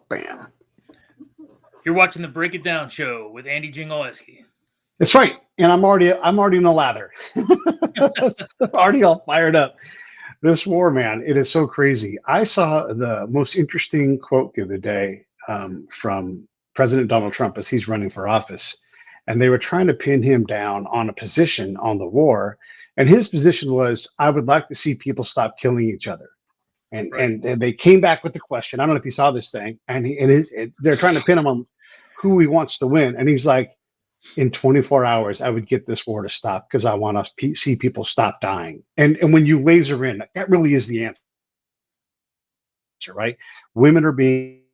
Bam. You're watching the Break It Down show with Andy Dziengeleski. That's right, and I'm already in the lather. Already all fired up. This war, man, it is so crazy. I saw the most interesting quote the other day from President Donald Trump as he's running for office, and they were trying to pin him down on a position on the war, and his position was, "I would like to see people stop killing each other." And Right. and they came back with the question. I don't know if you saw this thing, and they're trying to pin him on who he wants to win, and he's like, in 24 hours, I would get this war to stop because I want to see people stop dying. And when you laser in, that really is the answer, right? Women are being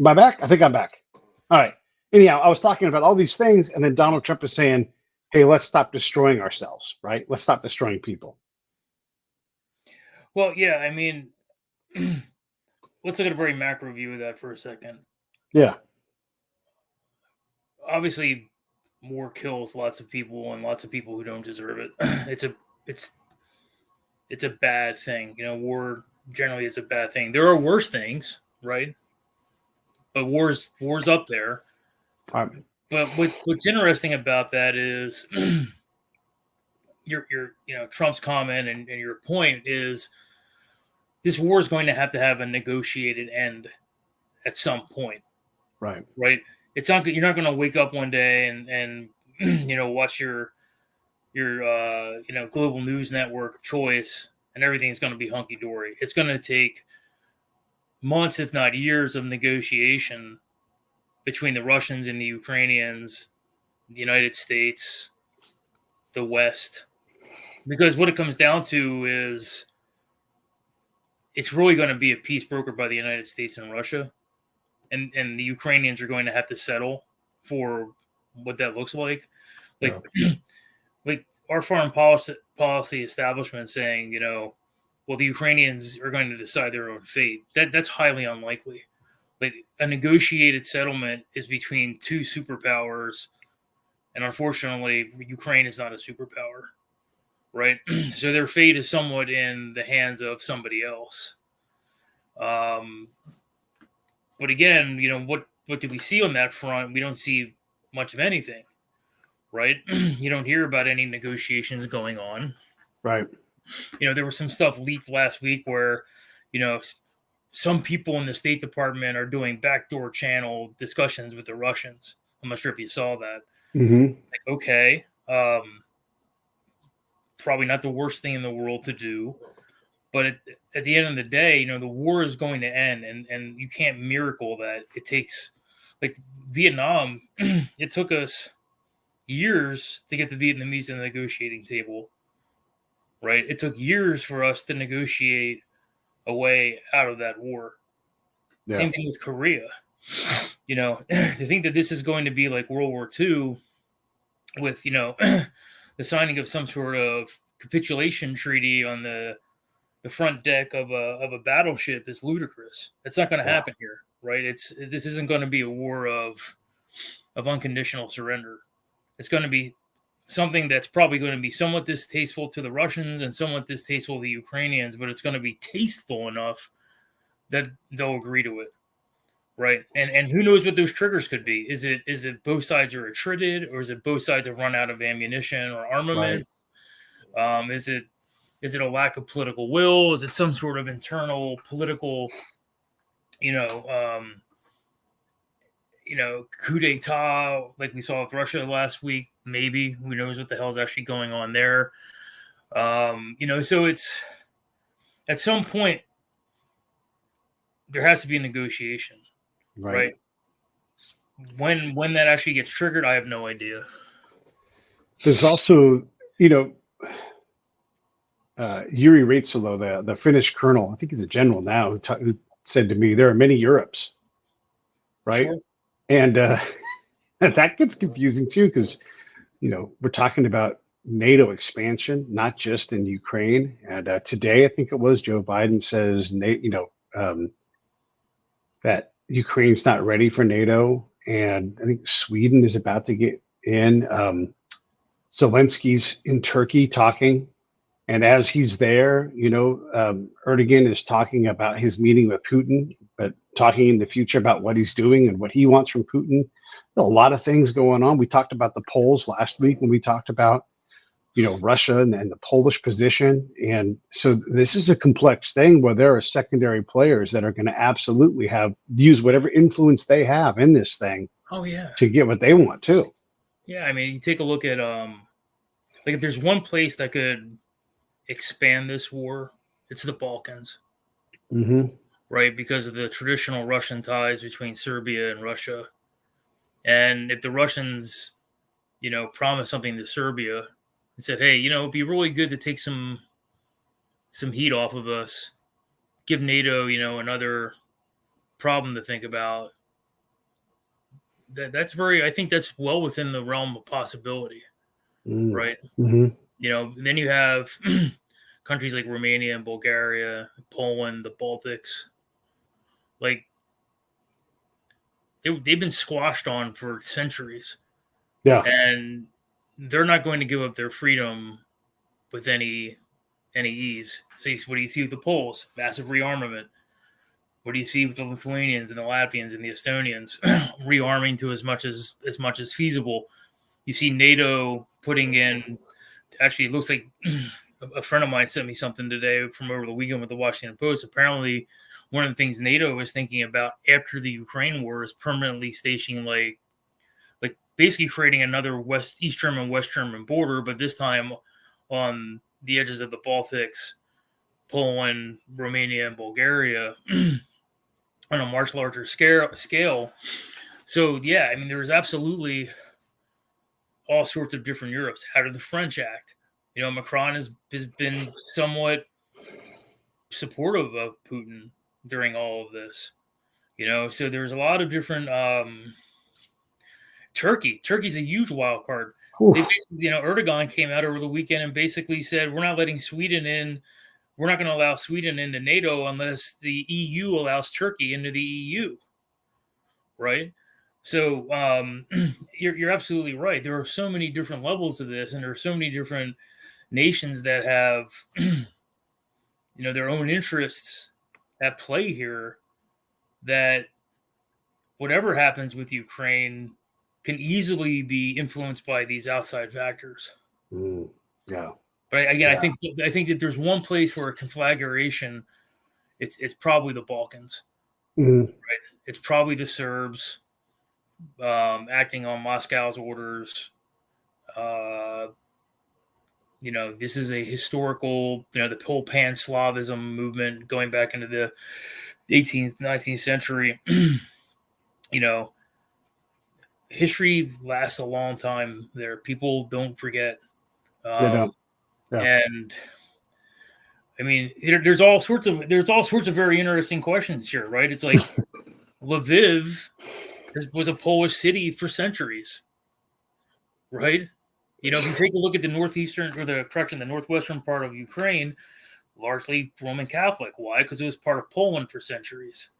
Am I back? I think I'm back. All right. Anyhow, I was talking about all these things, and then Donald Trump is saying, hey, let's stop destroying ourselves, right? Let's stop destroying people. Well, yeah, I mean, let's look at a very macro view of that for a second. Yeah. Obviously, war kills lots of people and lots of people who don't deserve it. It's a bad thing. You know, war generally is a bad thing. There are worse things, right? But war's up there. But what's interesting about that is your Trump's comment and your point is this war is going to have a negotiated end at some point. Right. Right. It's not. You're not going to wake up one day and watch your global news network of choice and everything's going to be hunky dory. It's going to take months, if not years, of negotiation between the Russians and the Ukrainians, the United States, the West, because what it comes down to is it's really going to be a peace brokered by the United States and Russia, and the Ukrainians are going to have to settle for what that looks like. Like, like our foreign policy establishment saying, well, the Ukrainians are going to decide their own fate. That's highly unlikely. Like a negotiated settlement is between two superpowers, and unfortunately, Ukraine is not a superpower, right? So their fate is somewhat in the hands of somebody else. But again, what do we see on that front? We don't see much of anything, right? You don't hear about any negotiations going on, right? There was some stuff leaked last week where, some people in the State Department are doing backdoor channel discussions with the Russians. I'm not sure if you saw that. Mm-hmm. Like, okay, probably not the worst thing in the world to do, but at the end of the day, the war is going to end, and you can't miracle that. It takes, like Vietnam, it took us years to get the Vietnamese to the negotiating table, right? It took years for us to negotiate a way out of that war. Yeah. Same thing with Korea. To think that this is going to be like World War II with, the signing of some sort of capitulation treaty on the front deck of a battleship is ludicrous. It's not going to happen here, right? This isn't going to be a war of unconditional surrender. It's going to be something that's probably going to be somewhat distasteful to the Russians and somewhat distasteful to the Ukrainians, but it's going to be tasteful enough that they'll agree to it, right? And who knows what those triggers could be? Is it both sides are attrited, or is it both sides have run out of ammunition or armament? Right. Is it a lack of political will? Is it some sort of internal political, coup d'etat like we saw with Russia last week? Maybe. Who knows what the hell is actually going on there? So it's at some point there has to be a negotiation, right? When that actually gets triggered, I have no idea. There's also, Yuri Raitsalo, the Finnish colonel, I think he's a general now, who said to me, there are many Europes, right? Sure. And that gets confusing too, because we're talking about NATO expansion, not just in Ukraine. And today, I think it was Joe Biden says, that Ukraine's not ready for NATO, and I think Sweden is about to get in. Zelensky's in Turkey talking, and as he's there, Erdogan is talking about his meeting with Putin, but talking in the future about what he's doing and what he wants from Putin. There's a lot of things going on. We talked about the Poles last week when we talked about Russia and the Polish position. And so this is a complex thing where there are secondary players that are going to absolutely use whatever influence they have in this thing. Oh yeah. To get what they want too. Yeah. I mean, you take a look at, like if there's one place that could expand this war, it's the Balkans, right? Because of the traditional Russian ties between Serbia and Russia. And if the Russians, promise something to Serbia, and said, hey, it'd be really good to take some heat off of us, give NATO, another problem to think about. I think that's well within the realm of possibility, right? Then you have countries like Romania and Bulgaria, Poland, the Baltics. Like, they've been squashed on for centuries. Yeah. And they're not going to give up their freedom with any ease. So what do you see with the Poles? Massive rearmament. What do you see with the Lithuanians and the Latvians and the Estonians? Rearming to as much as feasible. You see NATO putting in, actually it looks like a friend of mine sent me something today from over the weekend with the Washington Post. Apparently one of the things NATO is thinking about after the Ukraine war is permanently stationing like basically creating another East German, West German border, but this time on the edges of the Baltics, Poland, Romania, and Bulgaria on a much larger scale. So, yeah, I mean, there's absolutely all sorts of different Europes. How did the French act? Macron has been somewhat supportive of Putin during all of this. So there's a lot of different... Turkey's a huge wild card. Erdogan came out over the weekend and basically said, we're not letting Sweden in. We're not going to allow Sweden into NATO unless the EU allows Turkey into the EU. Right. So you're absolutely right. There are so many different levels to this, and there are so many different nations that have, their own interests at play here, that whatever happens with Ukraine can easily be influenced by these outside factors. Yeah. But again, I think that there's one place where a conflagration, it's probably the Balkans. Right? It's probably the Serbs acting on Moscow's orders. This is a historical, the whole pan-Slavism movement going back into the 18th, 19th century. History lasts a long time there. People don't forget. They don't. Yeah. And I mean, there's all sorts of very interesting questions here, right? It's like Lviv was a Polish city for centuries, right? If you take a look at the the northwestern part of Ukraine, largely Roman Catholic. Why? Because it was part of Poland for centuries.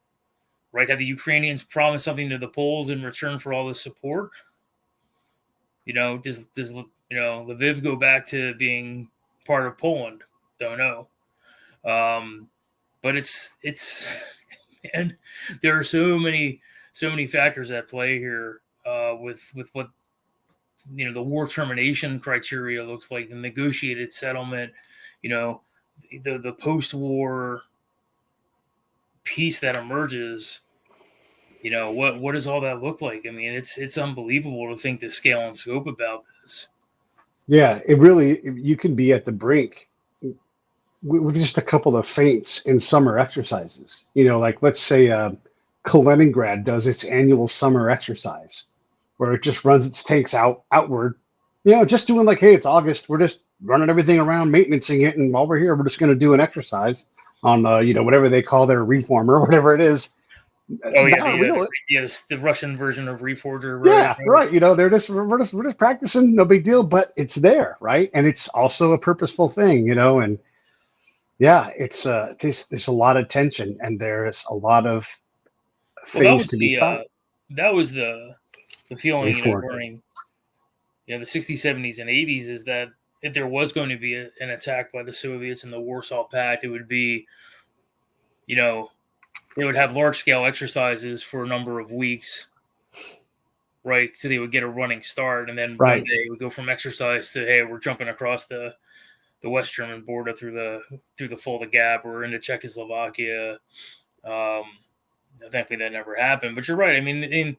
Right? Have the Ukrainians promised something to the Poles in return for all this support? Does Lviv go back to being part of Poland? Don't know. But it's and there are so many factors at play here with what the war termination criteria looks like, the negotiated settlement, the post-war peace that emerges. What does all that look like? I mean, it's unbelievable to think the scale and scope about this. Yeah, it really, you can be at the brink with just a couple of feints in summer exercises. Like let's say Kaliningrad does its annual summer exercise where it just runs its tanks outward, just doing like, hey, it's August, we're just running everything around, maintaining it, and while we're here, we're just going to do an exercise on whatever they call their reformer or whatever it is. Oh yeah, Not real. the Russian version of Reforger, right? Yeah, right. You know, we're just practicing, no big deal, but it's there, right? And it's also a purposeful thing, you know. And yeah, there's a lot of tension, and there's a lot of Well, that things was to be found. the feeling, Reforger. during the 60s, 70s, and 80s is that if there was going to be an attack by the Soviets and the Warsaw Pact, it would be, you know, they would have large scale exercises for a number of weeks, right? So they would get a running start, and then one Right. day it would go from exercise to, hey, we're jumping across the West German border through the Fulda Gap or into Czechoslovakia. Um, Thankfully, that never happened. But you're right. I mean,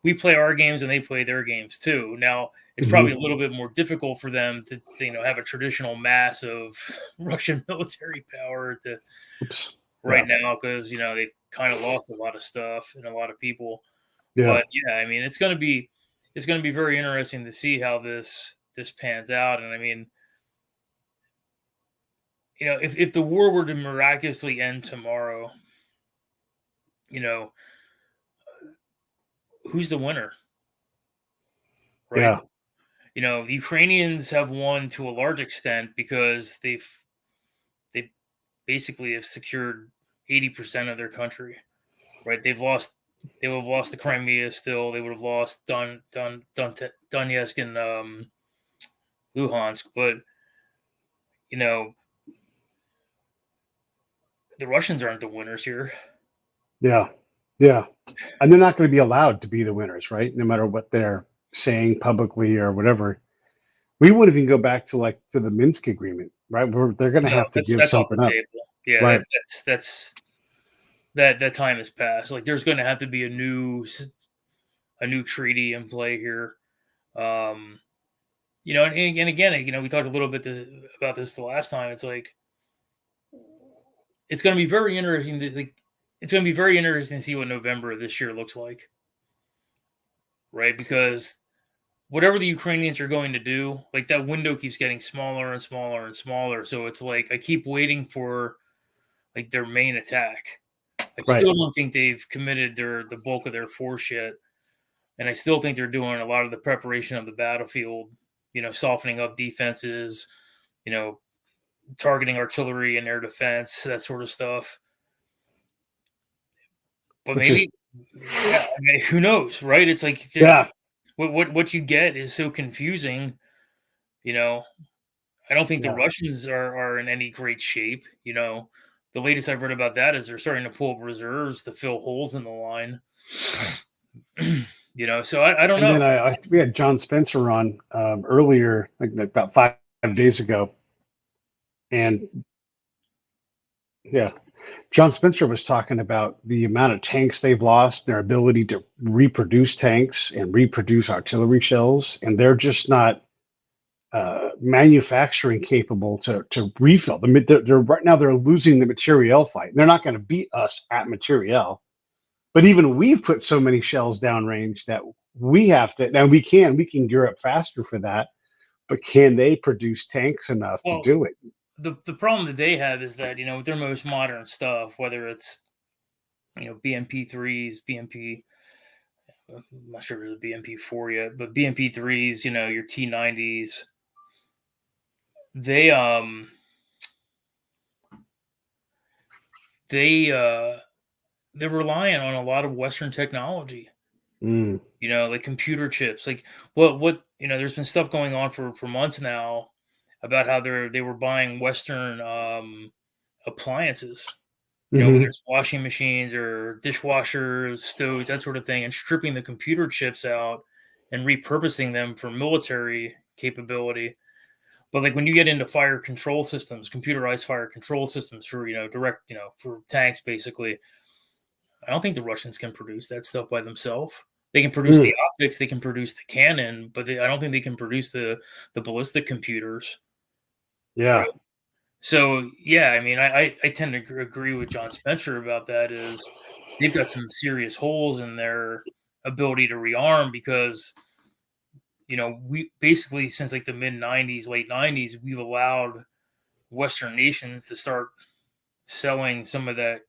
we play our games and they play their games too. Now, it's probably Hmm. a little bit more difficult for them to have a traditional mass of Russian military power Oops. right now because they've kind of lost a lot of stuff and a lot of people. Yeah. But yeah, I mean, it's going to be very interesting to see how this pans out. And I mean, if the war were to miraculously end tomorrow, you know, who's the winner, right? Yeah. The Ukrainians have won to a large extent because they basically have secured 80% of their country, right? They would have lost the Crimea still. They would have lost Donetsk and Luhansk, but you know the Russians aren't the winners here. Yeah. Yeah. And they're not going to be allowed to be the winners, right? No matter what they're saying publicly or whatever. We wouldn't even go back to the Minsk agreement, right? They're going to No, have to give that's off something the up, table. Yeah, right? that time has passed. Like there's going to have to be a new treaty in play here. Um, and again, we talked a little bit about this the last time. It's like it's going to be very interesting it's going to be very interesting to see what November of this year looks like, right? Because whatever the Ukrainians are going to do, like that window keeps getting smaller and smaller and smaller. So it's like I keep waiting for like their main attack. I Right. still don't think they've committed the bulk of their force yet, and I still think they're doing a lot of the preparation of the battlefield. Softening up defenses, you know, targeting artillery and air defense, that sort of stuff. But Which is, maybe, yeah, I mean, who knows, right? It's like yeah, what you get is so confusing. You know, I don't think the yeah. Russians are in any great shape. The latest I've read about that is they're starting to pull up reserves to fill holes in the line. So I don't And know. then we had John Spencer on earlier, like about 5 days ago, and yeah, John Spencer was talking about the amount of tanks they've lost, their ability to reproduce tanks and reproduce artillery shells, and they're just not manufacturing capable to refill them. They're right now they're losing the materiel fight. They're not going to beat us at materiel, but even we've put so many shells downrange that we have to. Now we can gear up faster for that, but can they produce tanks enough to Well, do it? the problem that they have is that with their most modern stuff, whether it's BMP3s, BMP, I'm not sure if there's a BMP4 yet, but BMP3s, your T90s, they they they're relying on a lot of Western technology. Mm. Like computer chips. Like what there's been stuff going on for months now about how they were buying Western appliances. Whether Hmm. it's washing machines or dishwashers, stoves, that sort of thing, and stripping the computer chips out and repurposing them for military capability. But like when you get into fire control systems, computerized fire control systems for direct for tanks, basically, I don't think the Russians can produce that stuff by themselves. They can produce Mm. the optics, they can produce the cannon, but I don't think they can produce the ballistic computers. Yeah. Right. So yeah, I mean, I tend to agree with John Spencer about that. Is they've got some serious holes in their ability to rearm because we basically since like the mid '90s, late '90s, we've allowed Western nations to start selling some of that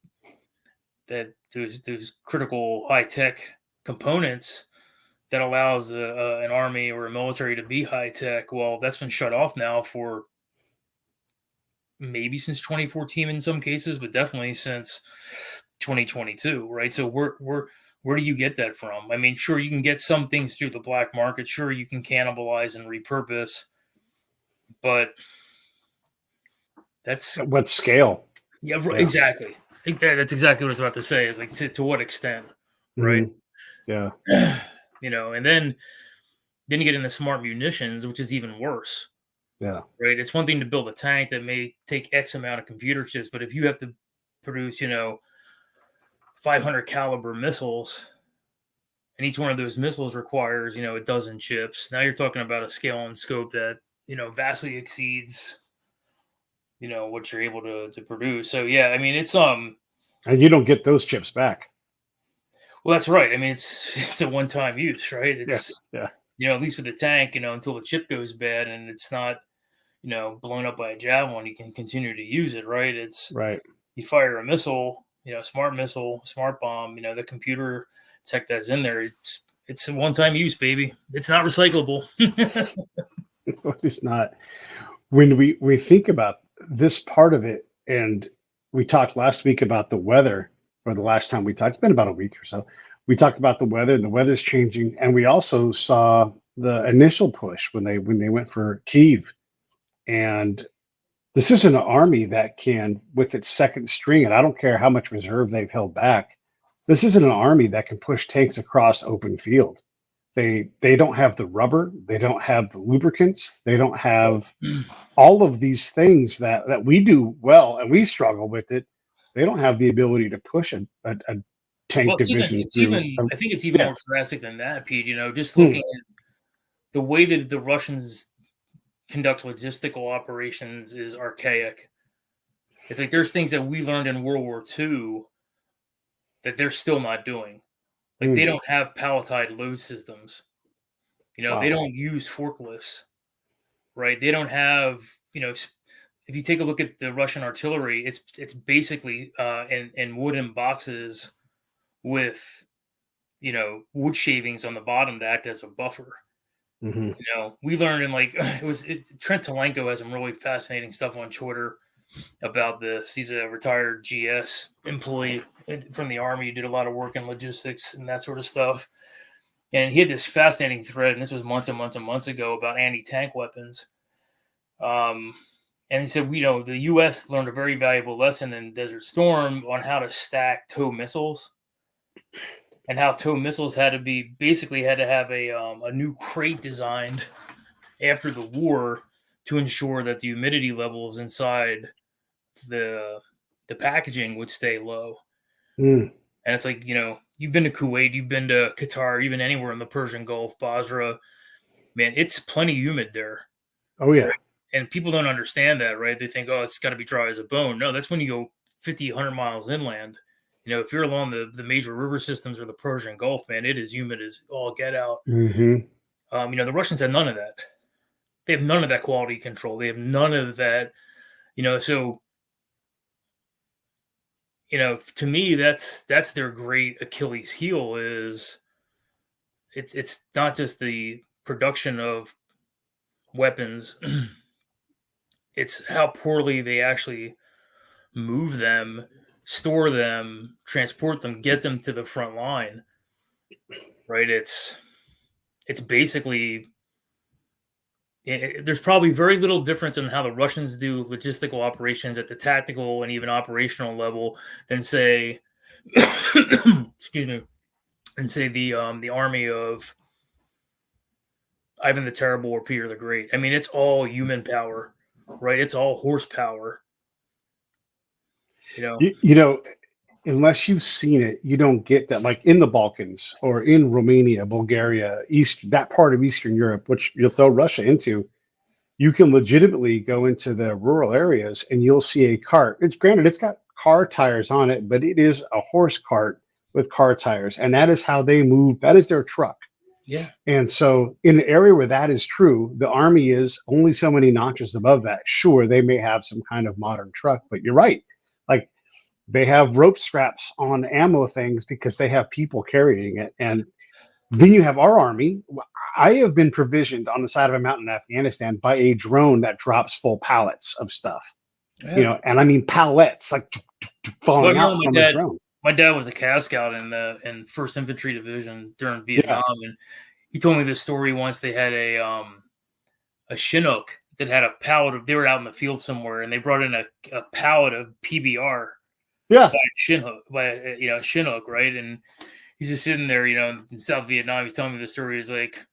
those critical high tech components that allows an army or a military to be high tech. Well, that's been shut off now for maybe since 2014 in some cases, but definitely since 2022, right? So where do you get that from? I mean, sure, you can get some things through the black market. Sure, you can cannibalize and repurpose, but that's What scale? yeah, Yeah. exactly. I think that's exactly what I was about to say. Is like to what extent, right? Yeah. And then you get into smart munitions, which is even worse. Yeah. Right. It's one thing to build a tank that may take X amount of computer chips, but if you have to produce, 500 caliber missiles, and each one of those missiles requires, a dozen chips. Now you're talking about a scale and scope that, vastly exceeds, what you're able to produce. So yeah, I mean, it's And you don't get those chips back. well, that's right. I mean, it's a one-time use, right? It's Yeah. at least with the tank, until the chip goes bad and it's not, blown up by a javelin, you can continue to use it, right? It's Right. you fire a missile, smart bomb, the computer tech that's in there, it's a one-time use, baby. It's not recyclable. It's not. When we think about this part of it, and we talked last week about the weather, or the last time we talked, it's been about a week or so. We talked about the weather, and the weather's changing, and we also saw the initial push when they went for Kyiv. And this is an army that can, with its second string, and I don't care how much reserve they've held back, this isn't an army that can push tanks across open field. They don't have the rubber, they don't have the lubricants, they don't have all of these things that we do well, and we struggle with it. They don't have the ability to push a tank division through. I think it's even more drastic than that, Pete. Just looking at the way that the Russians conduct logistical operations is archaic. It's like there's things that we learned in World War II that they're still not doing. Like they don't have palletized load systems. Wow. They don't use forklifts, right? They don't have, if you take a look at the Russian artillery, it's basically in wooden boxes with, wood shavings on the bottom to act as a buffer. We learned in Trent Tolenko has some really fascinating stuff on Twitter about this. He's a retired GS employee from the Army. He did a lot of work in logistics and that sort of stuff. And he had this fascinating thread, and this was months and months and months ago, about anti-tank weapons. And he said, the U.S. learned a very valuable lesson in Desert Storm on how to stack TOW missiles, and how TOW missiles had to have a new crate designed after the war to ensure that the humidity levels inside the packaging would stay low. And it's like, you've been to Kuwait, you've been to Qatar, you've been anywhere in the Persian Gulf, Basra, man, it's plenty humid there. Oh yeah. Right? And people don't understand that, right? They think, it's got to be dry as a bone. No, that's when you go 50, 100 miles inland. If you're along the major river systems or the Persian Gulf, man, it is humid as all get out. The Russians have none of that. They have none of that quality control. They have none of that, so, to me, that's their great Achilles heel. Is it's not just the production of weapons, it's how poorly they actually move them, store them, transport them, get them to the front line, right? It's basically, there's probably very little difference in how the Russians do logistical operations at the tactical and even operational level than, say, excuse me, and say the army of Ivan the Terrible or Peter the Great. I mean, it's all human power, right? It's all horsepower. Unless you've seen it, you don't get that. Like in the Balkans or in Romania, Bulgaria, that part of Eastern Europe, which you'll throw Russia into, you can legitimately go into the rural areas and you'll see a cart. It's got car tires on it, but it is a horse cart with car tires, and that is how they move. That is their truck. Yeah. And so in an area where that is true, the army is only so many notches above that. Sure, they may have some kind of modern truck, but you're right. Like They have rope straps on ammo things because they have people carrying it. And then you have our army. I have been provisioned on the side of a mountain in Afghanistan by a drone that drops full pallets of stuff. Yeah. And I mean pallets like Well, I falling remember out from a drone. my dad was a CAS scout in the First Infantry Division during Yeah, Vietnam, and he told me this story once. They had a Chinook that had a pallet of. They were out in the field somewhere, and they brought in a pallet of PBR yeah, by Chinook, right? And he's just sitting there, in South Vietnam. He's telling me the story. He's like,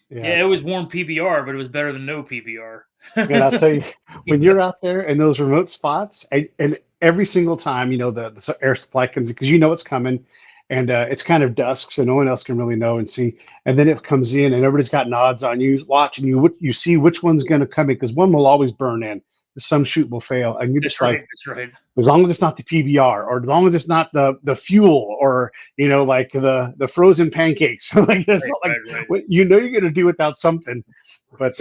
yeah. "Yeah, it was warm PBR, but it was better than no PBR." And I'll tell you, You when know? you're out there in those remote spots, and every single time, the air supply comes because it's coming, and it's kind of dusk, so no one else can really know and see. And then it comes in, and everybody's got nods on you, watching you. You see which one's going to come in because one will always burn in. Some shoot will fail, and you're That's just right. like, That's right. as long as it's not the PBR, or as long as it's not the fuel, or like the frozen pancakes. Like there's Right. like Right. Right. you're gonna do without something, but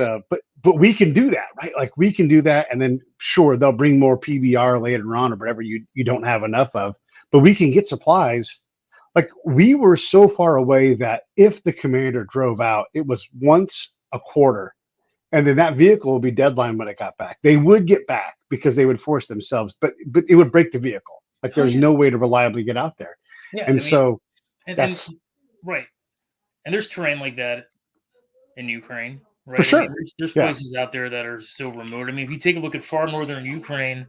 we can do that, right? Like we can do that, and then sure they'll bring more PBR later on or whatever you don't have enough of, but we can get supplies. Like we were so far away that if the commander drove out, it was once a quarter, and then that vehicle will be deadline when it got back. They would get back because they would force themselves, but it would break the vehicle. Like Oh there's yeah. no way to reliably get out there. Yeah. And I mean, so and that's right. And there's terrain like that in Ukraine, for right? I mean, sure. there's Yeah. places out there that are so remote. I mean, if you take a look at far northern Ukraine,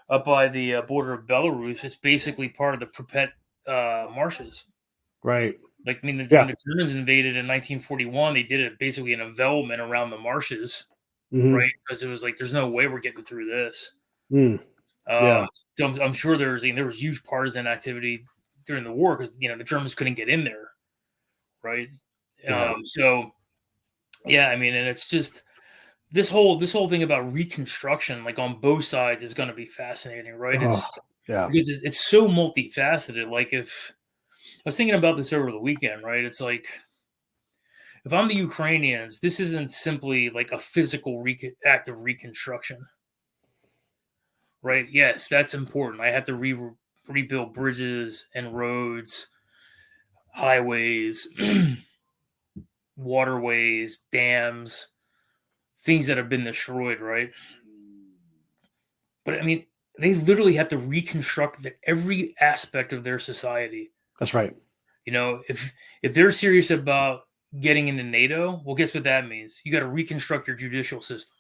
up by the border of Belarus, it's basically part of the Pripet marshes. Right. Like, I mean, when Yeah. the Germans invaded in 1941, they did it basically an envelopment around the marshes, Hmm. right? Because it was like, there's no way we're getting through this. Mm. Yeah. So I'm sure there was huge partisan activity during the war because the Germans couldn't get in there, right? Yeah. So yeah, I mean, and it's just this whole thing about reconstruction, like on both sides, is going to be fascinating, right? Oh, It's yeah. because it's so multifaceted. Like if I was thinking about this over the weekend, right? It's like if I'm the Ukrainians, this isn't simply like a physical act of reconstruction, right? Yes, that's important. I have to rebuild bridges and roads, highways, waterways, dams, things that have been destroyed, right? But I mean, they literally have to reconstruct every aspect of their society. That's right. If they're serious about getting into NATO, well, guess what that means? You got to reconstruct your judicial system.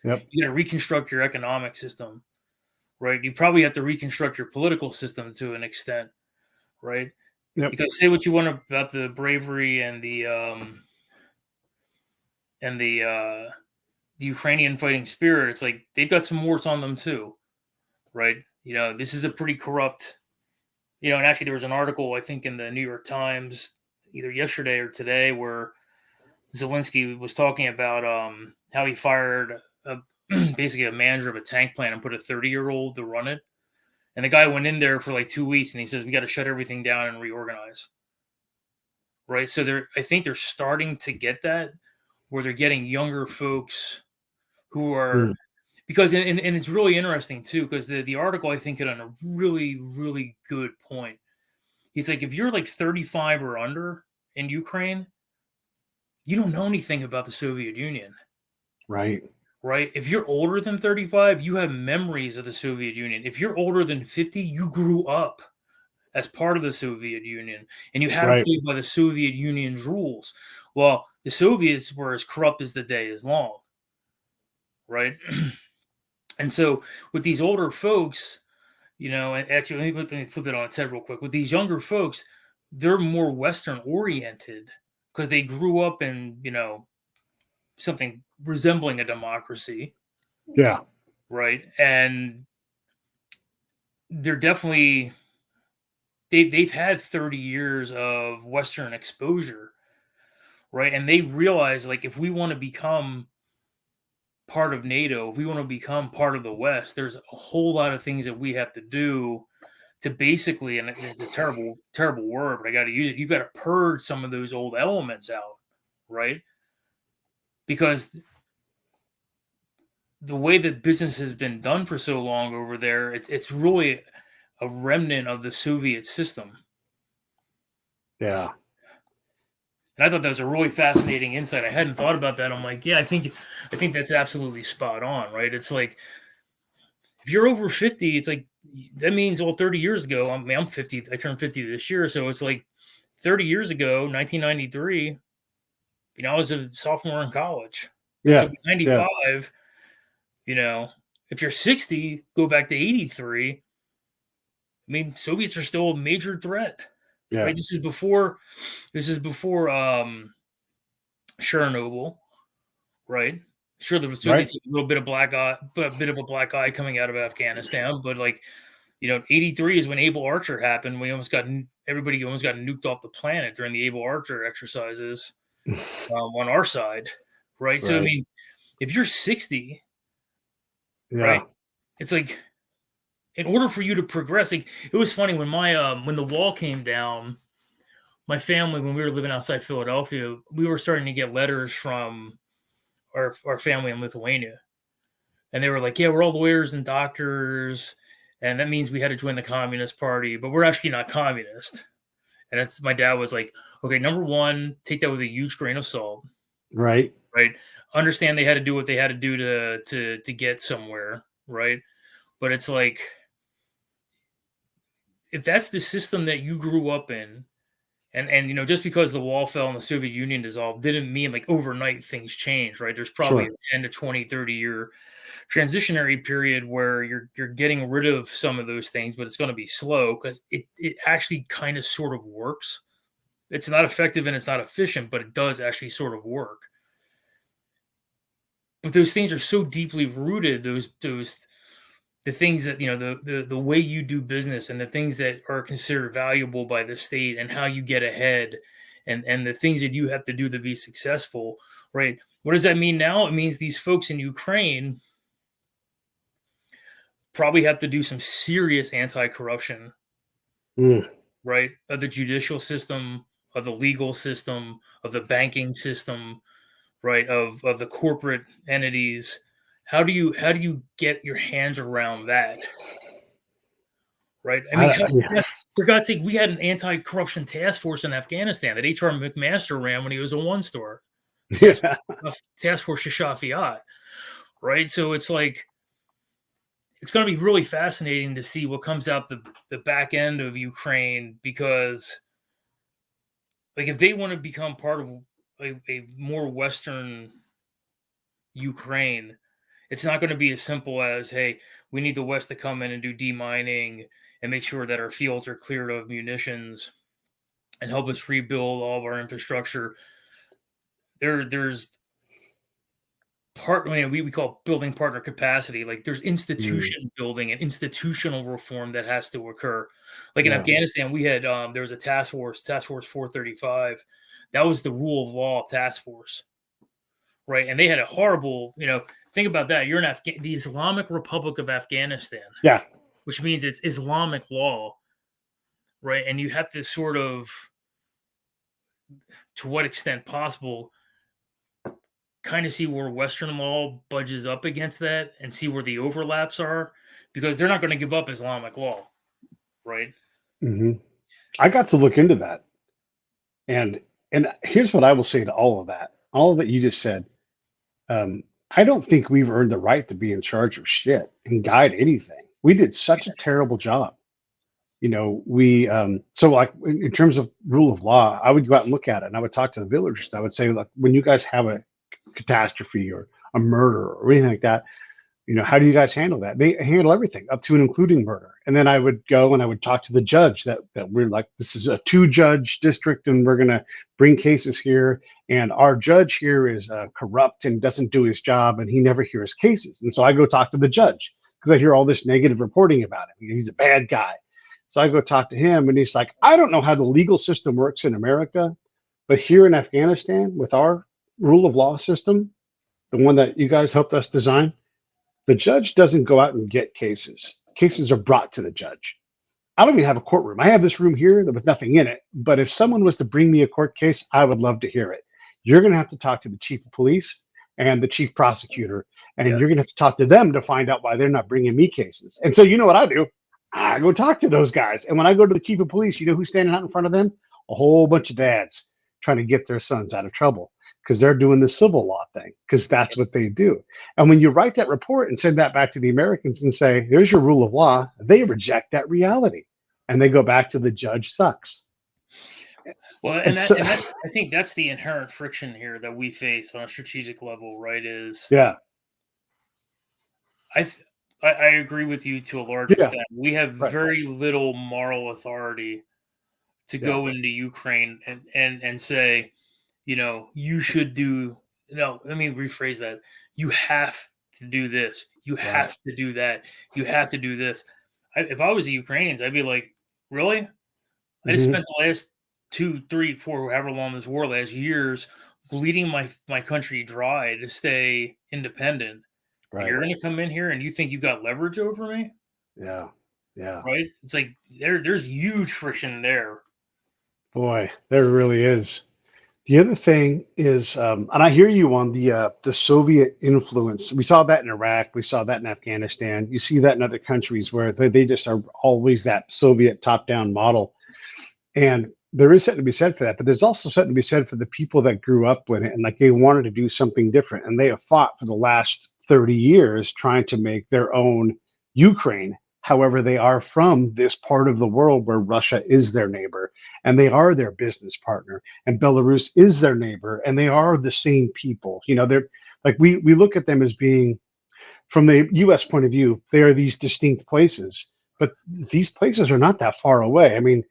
Yep. You got to reconstruct your economic system, right? You probably have to reconstruct your political system to an extent, right? Yep. Because say what you want about the bravery and the Ukrainian fighting spirit, it's like they've got some warts on them too, right? This is a pretty corrupt. And actually, there was an article I think in the New York Times either yesterday or today where Zelensky was talking about how he fired basically a manager of a tank plant and put a 30-year-old to run it. And the guy went in there for like 2 weeks and he says, we got to shut everything down and reorganize. Right. So I think they're starting to get that where they're getting younger folks who are Mm. because and it's really interesting too, because the article I think hit on a really, really good point. He's like, if you're like 35 or under in Ukraine, you don't know anything about the Soviet Union. Right. Right? If you're older than 35, you have memories of the Soviet Union. If you're older than 50, you grew up as part of the Soviet Union and you had to Right. play by the Soviet Union's rules. Well, the Soviets were as corrupt as the day is long. Right? And so with these older folks, and actually let me flip it on its head real quick. With these younger folks, they're more Western oriented because they grew up in, something resembling a democracy, Yeah. right? And they're definitely they've had 30 years of Western exposure, right? And they realize like if we want to become part of NATO, if we want to become part of the West, there's a whole lot of things that we have to do to basically, and it's a terrible, terrible word, but I got to use it. You've got to purge some of those old elements out, right? Because the way that business has been done for so long over there, it's really a remnant of the Soviet system. Yeah. And I thought that was a really fascinating insight. I hadn't thought about that. I'm like, yeah, I think that's absolutely spot on, right? It's like if you're over 50, it's like that means 30 years ago. I mean, I'm 50. I turned 50 this year, so it's like 30 years ago, 1993. I was a sophomore in college. Yeah. So 95. If you're 60, go back to 83. I mean, Soviets are still a major threat. Yeah. Right? This is before Chernobyl, right? Sure, the Soviets had a little bit of a black eye coming out of Afghanistan, but 83 is when Able Archer happened. Everybody almost got nuked off the planet during the Able Archer exercises on our side, right? So I mean, if you're 60, right, it's like in order for you to progress, like it was funny when when the wall came down, my family, when we were living outside Philadelphia, we were starting to get letters from our family in Lithuania. And they were like, yeah, we're all lawyers and doctors. And that means we had to join the Communist Party, but we're actually not communist. And my dad was like, okay, number one, take that with a huge grain of salt. Right. Understand they had to do what they had to do to get somewhere. Right. But it's like, if that's the system that you grew up in, and just because the wall fell and the Soviet Union dissolved didn't mean like overnight things changed, right? There's probably a 10 to 20, 30 year transitionary period where you're getting rid of some of those things, but it's going to be slow because it actually kind of sort of works. It's not effective and it's not efficient, but it does actually sort of work. But those things are so deeply rooted, the things that, the way you do business and the things that are considered valuable by the state and how you get ahead and the things that you have to do to be successful, right? What does that mean now? It means these folks in Ukraine probably have to do some serious anti-corruption, right? Of the judicial system, of the legal system, of the banking system, right? Of the corporate entities. How do you get your hands around that? Right. I mean, for God's sake, we had an anti-corruption task force in Afghanistan that H.R. McMaster ran when he was a one-star task force Shafiyat. Right. So it's like, it's going to be really fascinating to see what comes out the back end of Ukraine, because like if they want to become part of a more Western Ukraine, it's not going to be as simple as, hey, we need the West to come in and do demining and make sure that our fields are cleared of munitions and help us rebuild all of our infrastructure. There's we call building partner capacity. Like there's institution building and institutional reform that has to occur. Like in Afghanistan, we had there was a task force 435. That was the rule of law task force, right? And they had a horrible, think about that. You're in the Islamic Republic of Afghanistan. Yeah. Which means it's Islamic law, right? And you have to sort of, to what extent possible, kind of see where Western law budges up against that and see where the overlaps are, because they're not going to give up Islamic law, right? Mm-hmm. I got to look into that. And here's what I will say to all of that you just said. I don't think we've earned the right to be in charge of shit and guide anything. We did such a terrible job. So like in terms of rule of law, I would go out and look at it and I would talk to the villagers. And I would say, look, when you guys have a catastrophe or a murder or anything like that, how do you guys handle that? They handle everything up to and including murder. And then I would go and I would talk to the judge that we're like, this is a 2-judge district and we're going to bring cases here. And our judge here is corrupt and doesn't do his job and he never hears cases. And so I go talk to the judge because I hear all this negative reporting about him. He's a bad guy. So I go talk to him and he's like, I don't know how the legal system works in America, but here in Afghanistan with our rule of law system, the one that you guys helped us design, the judge doesn't go out and get cases. Cases are brought to the judge. I don't even have a courtroom. I have this room here with nothing in it. But if someone was to bring me a court case, I would love to hear it. You're going to have to talk to the chief of police and the chief prosecutor, and you're going to have to talk to them to find out why they're not bringing me cases. And so you know what I do? I go talk to those guys. And when I go to the chief of police, you know who's standing out in front of them? A whole bunch of dads trying to get their sons out of trouble because they're doing the civil law thing, because that's what they do. And when you write that report and send that back to the Americans and say, here's your rule of law, they reject that reality. And they go back to the judge sucks. Well, and I think that's the inherent friction here that we face on a strategic level, right? Yeah. I agree with you to a large extent. We have very little moral authority to go into Ukraine and say, you know, you should do. No, let me rephrase that. You have to do this. You have to do that. You have to do this. If I was the Ukrainians, I'd be like, really? I just spent the last 2, 3, 4, however long this war lasts, years bleeding my country dry to stay independent. Right. You're going to come in here and you think you've got leverage over me? Yeah. Yeah. Right? It's like there's huge friction there. Boy, there really is. The other thing is, and I hear you on the Soviet influence. We saw that in Iraq. We saw that in Afghanistan. You see that in other countries where they just are always that Soviet top-down model. And there is something to be said for that. But there's also something to be said for the people that grew up with it and like they wanted to do something different. And they have fought for the last 30 years trying to make their own Ukraine. However, they are from this part of the world where Russia is their neighbor and they are their business partner, and Belarus is their neighbor, and they are the same people. You know, they're like we look at them as being, from the U.S. point of view, they are these distinct places, but these places are not that far away. I mean,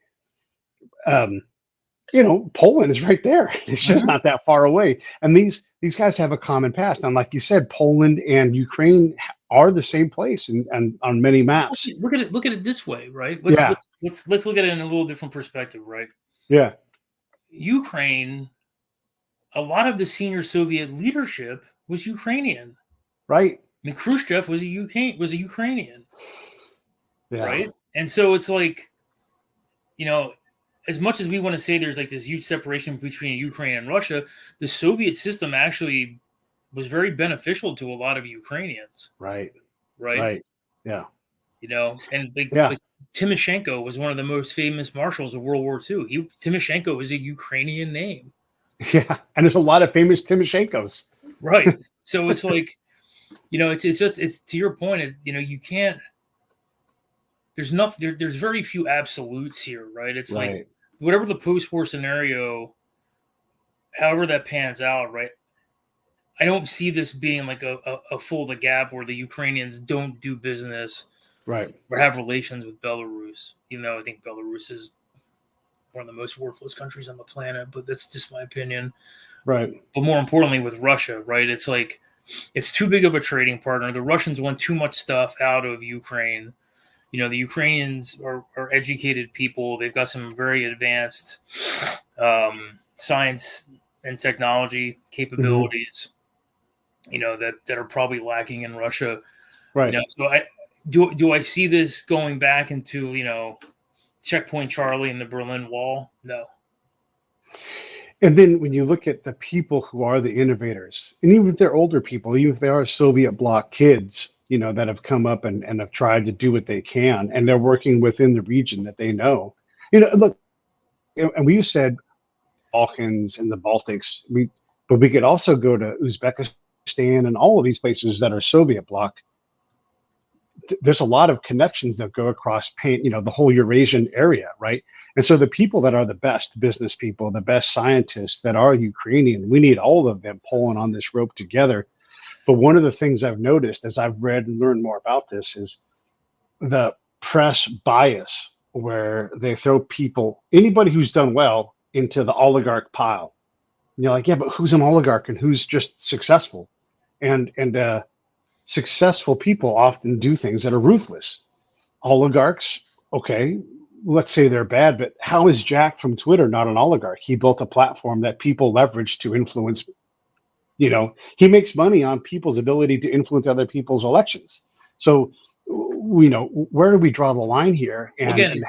you know, Poland is right there. It's just not that far away. And these guys have a common past. And like you said, Poland and Ukraine are the same place and on many maps. Look at it this way, right? Let's look at it in a little different perspective, right? Yeah. Ukraine, a lot of the senior Soviet leadership was Ukrainian. Right. I mean, Khrushchev was a Ukrainian. Yeah. Right? And so it's like, you know, as much as we want to say there's like this huge separation between Ukraine and Russia, the Soviet system actually was very beneficial to a lot of Ukrainians. Right. Yeah. You know, and like Timoshenko was one of the most famous marshals of World War II. Timoshenko is a Ukrainian name. Yeah. And there's a lot of famous Timoshenkos. Right. So it's like, you know, it's to your point, you know, you can't, there's very few absolutes here, right? It's like whatever the post-war scenario, however that pans out, right? I don't see this being like a full the gap where the Ukrainians don't do business, right, or have relations with Belarus. Even though I think Belarus is one of the most worthless countries on the planet, but that's just my opinion. Right. But more importantly, with Russia, right? It's like it's too big of a trading partner. The Russians want too much stuff out of Ukraine. You know, the Ukrainians are educated people. They've got some very advanced science and technology capabilities, you know, that are probably lacking in Russia. Right. You know, so do I see this going back into, you know, Checkpoint Charlie and the Berlin Wall? No. And then when you look at the people who are the innovators, and even if they're older people, even if they are Soviet bloc kids, you know, that have come up and have tried to do what they can, and they're working within the region that they know. You know, look, and we said Balkans and the Baltics, but we could also go to Uzbekistan and all of these places that are Soviet bloc. There's a lot of connections that go across, you know, the whole Eurasian area, right? And so the people that are the best business people, the best scientists that are Ukrainian, we need all of them pulling on this rope together. But one of the things I've noticed as I've read and learned more about this is the press bias, where they throw anybody who's done well, into the oligarch pile. And you're like, yeah, but who's an oligarch and who's just successful? And successful people often do things that are ruthless. Oligarchs, okay, let's say they're bad, but how is Jack from Twitter not an oligarch? He built a platform that people leverage to influence. You know, he makes money on people's ability to influence other people's elections. So, you know, where do we draw the line here? And, again,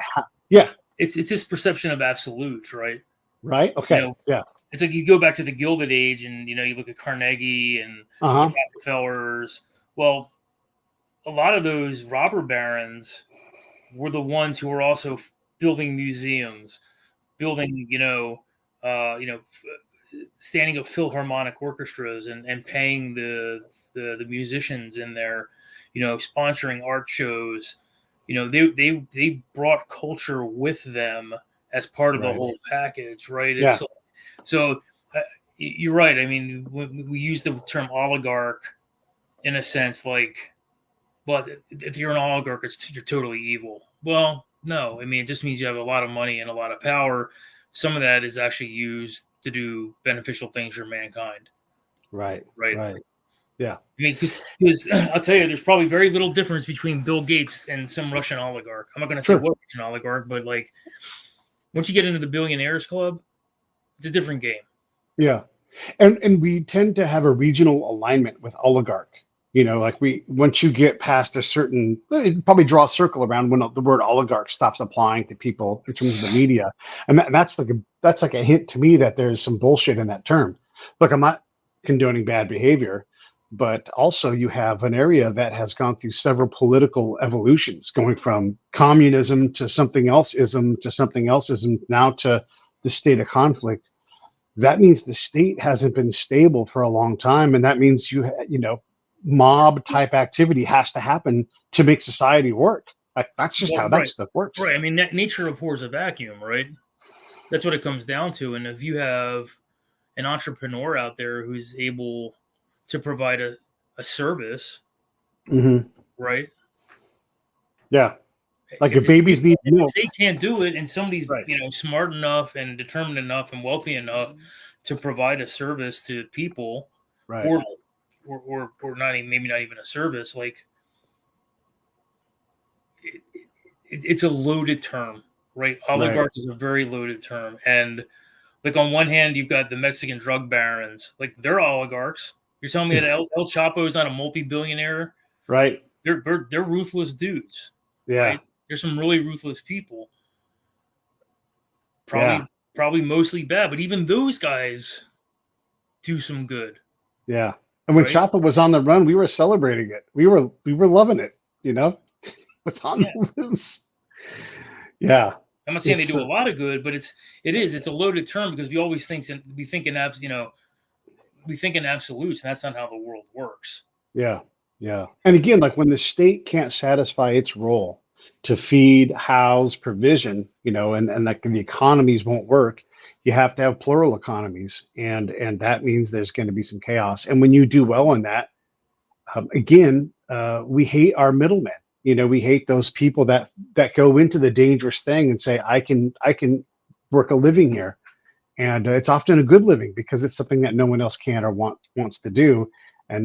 it's this perception of absolutes, right? Right. Okay. You know, it's like you go back to the Gilded Age, and you know, you look at Carnegie and the Rockefellers. Well, a lot of those robber barons were the ones who were also building museums, building, standing up philharmonic orchestras and paying the musicians in there, sponsoring art shows. They brought culture with them as part of the whole package, right? Yeah. So you're right. I mean, we use the term oligarch in a sense, like, well, if you're an oligarch, you're totally evil. Well, no. I mean, it just means you have a lot of money and a lot of power. Some of that is actually used to do beneficial things for mankind. Right. Yeah. I mean, because I'll tell you, there's probably very little difference between Bill Gates and some Russian oligarch. I'm not going to say what Russian oligarch, but like, once you get into the billionaires club, it's a different game. Yeah. And we tend to have a regional alignment with oligarch. Like once you get past a certain, it probably draw a circle around when the word oligarch stops applying to people in terms of the media. And that's like a hint to me that there's some bullshit in that term. Look, I'm not condoning bad behavior, but also you have an area that has gone through several political evolutions, going from communism to something else-ism to something else-ism, now to the state of conflict. That means the state hasn't been stable for a long time. And that means mob type activity has to happen to make society work. That's just how that stuff works. Right. I mean, nature abhors a vacuum, right? That's what it comes down to. And if you have an entrepreneur out there who's able to provide a service, right? Yeah. Like if babies need milk. If they can't do it, and somebody's smart enough and determined enough and wealthy enough to provide a service to people, right? Or not even, maybe not even a service, like it's a loaded term, right? Oligarch is a very loaded term. And like on one hand, you've got the Mexican drug barons, like they're oligarchs. You're telling me that El Chapo is not a multi-billionaire? Right. They're ruthless dudes. Yeah. Right? There's some really ruthless people. Probably mostly bad, but even those guys do some good. Yeah. And when Chapo was on the run, we were celebrating it. We were loving it, What's on the loose. Yeah. I'm not saying they do a lot of good, but it's a loaded term because we always think in absolutes, and that's not how the world works. Yeah. Yeah. And again, like when the state can't satisfy its role to feed, house, provision, and like the economies won't work, you have to have plural economies, and that means there's going to be some chaos. And when you do well on that, we hate our middlemen. We hate those people that go into the dangerous thing and say, I can work a living here, and it's often a good living because it's something that no one else can or wants to do. And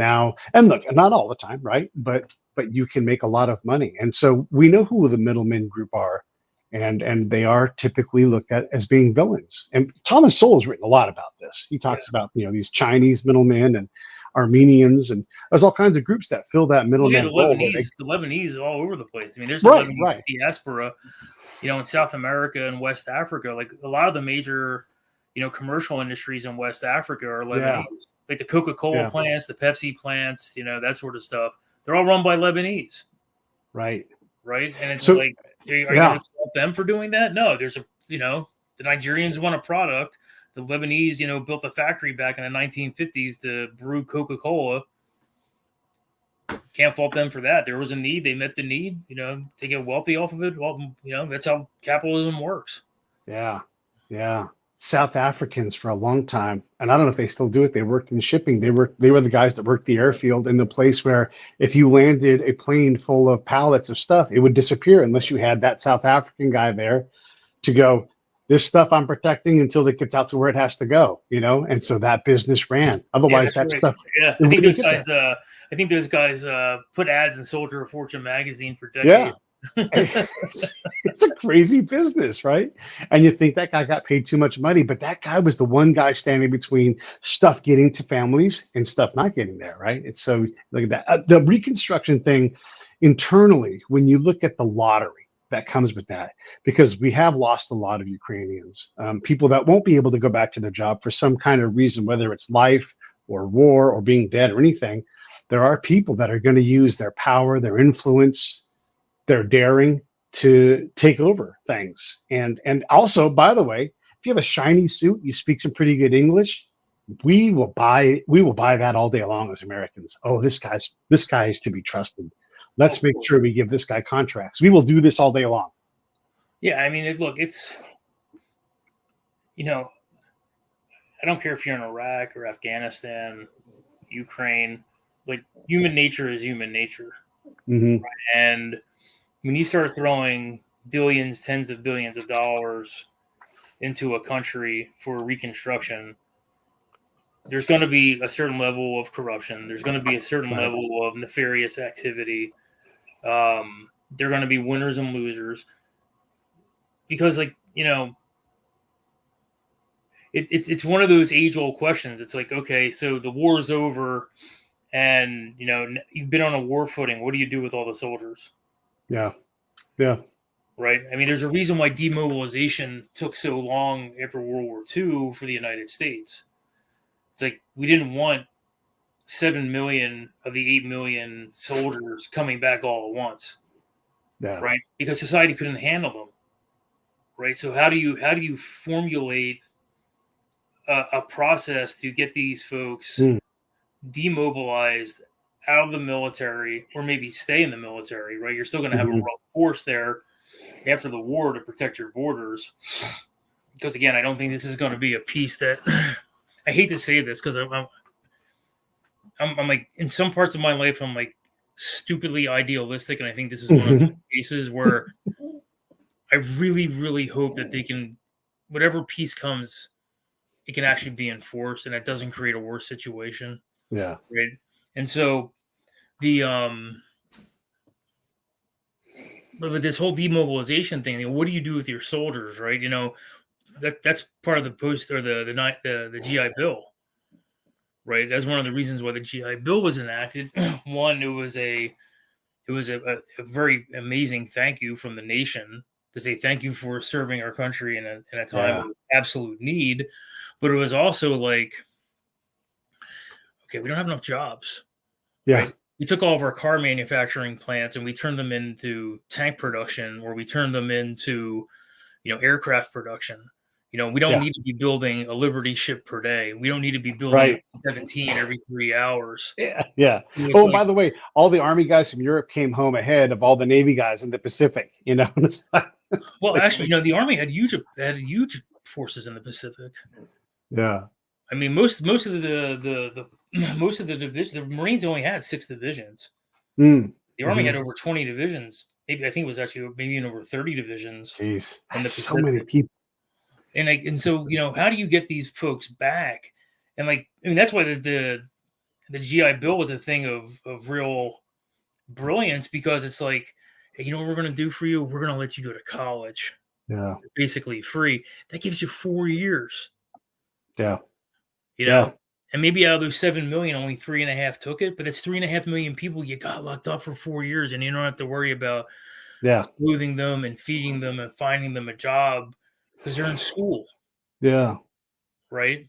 look, not all the time, right? But you can make a lot of money, and so we know who the middlemen group are. And they are typically looked at as being villains. And Thomas Sowell has written a lot about this. He talks about these Chinese middlemen and Armenians, and there's all kinds of groups that fill that middleman role. The Lebanese are all over the place. I mean, there's the Lebanese diaspora, in South America and West Africa. Like a lot of the major, commercial industries in West Africa are Lebanese. Like the Coca-Cola plants, the Pepsi plants, that sort of stuff. They're all run by Lebanese. Right. And it's are you going to fault them for doing that? No, there's the Nigerians want a product. The Lebanese, built a factory back in the 1950s to brew Coca-Cola. Can't fault them for that. There was a need. They met the need, to get wealthy off of it. Well, that's how capitalism works. Yeah. Yeah. South Africans for a long time, and I don't know if they still do it. They worked in shipping. They were the guys that worked the airfield in the place where if you landed a plane full of pallets of stuff, it would disappear unless you had that South African guy there to go, this stuff I'm protecting until it gets out to where it has to go, and so that business ran. Otherwise, stuff. Yeah, I think those guys put ads in Soldier of Fortune magazine for decades. Yeah. It's a crazy business, right? And you think that guy got paid too much money, but that guy was the one guy standing between stuff getting to families and stuff not getting there, right? It's so, look at that. The Reconstruction thing internally, when you look at the lottery that comes with that, because we have lost a lot of Ukrainians, people that won't be able to go back to their job for some kind of reason, whether it's life or war or being dead or anything. There are people that are going to use their power, their influence, their daring to take over things. And also, by the way, if you have a shiny suit, you speak some pretty good English, we will buy that all day long as Americans. Oh, this guy is to be trusted. Let's make sure we give this guy contracts. We will do this all day long. Yeah, I mean, look, it's, I don't care if you're in Iraq or Afghanistan, Ukraine, like human nature is human nature. Mm-hmm. And when you start throwing billions, tens of billions of dollars into a country for reconstruction, there's going to be a certain level of corruption. There's going to be a certain level of nefarious activity. There are going to be winners and losers because, it's one of those age-old questions. It's like, okay, so the war is over, and you've been on a war footing. What do you do with all the soldiers? Yeah. Right. I mean, there's a reason why demobilization took so long after World War II for the United States. It's like we didn't want 7 million of the 8 million soldiers coming back all at once. Yeah. Right. Because society couldn't handle them. Right. So how do you formulate a process to get these folks demobilized out of the military, or maybe stay in the military? Right. You're still going to have a rough force there after the war to protect your borders. Because again, I don't think this is going to be a piece that I hate to say this because I'm like, in some parts of my life, I'm like stupidly idealistic. And I think this is one of the cases where I really, really hope that they can, whatever peace comes, it can actually be enforced and it doesn't create a worse situation. Yeah. Right. And so but this whole demobilization thing, what do you do with your soldiers? Right. That's part of the post or the GI Bill. Right. That's one of the reasons why the GI Bill was enacted. One, it was a very amazing thank you from the nation to say thank you for serving our country in a time of absolute need. But it was also like, okay, we don't have enough jobs. Yeah. Right? We took all of our car manufacturing plants and we turned them into tank production, or we turned them into, aircraft production. We don't need to be building a Liberty ship per day. We don't need to be building 17 every 3 hours. Yeah. Oh, by the way, all the Army guys from Europe came home ahead of all the Navy guys in the Pacific. Well, actually, the Army had huge forces in the Pacific. Yeah. I mean, most of the divisions, the Marines only had 6 divisions. The Army had over 20 divisions. Maybe I think it was actually maybe over 30 divisions. Jeez, that's so many people. And so how do you get these folks back? And that's why the GI Bill was a thing of real brilliance, because it's like, hey, you know what we're going to do for you? We're going to let you go to college. Yeah, basically free. That gives you 4 years. Yeah. And maybe out of those 7 million, only 3.5 took it, but it's 3.5 million people you got locked up for 4 years, and you don't have to worry about clothing them and feeding them and finding them a job because they're in school. Yeah. Right.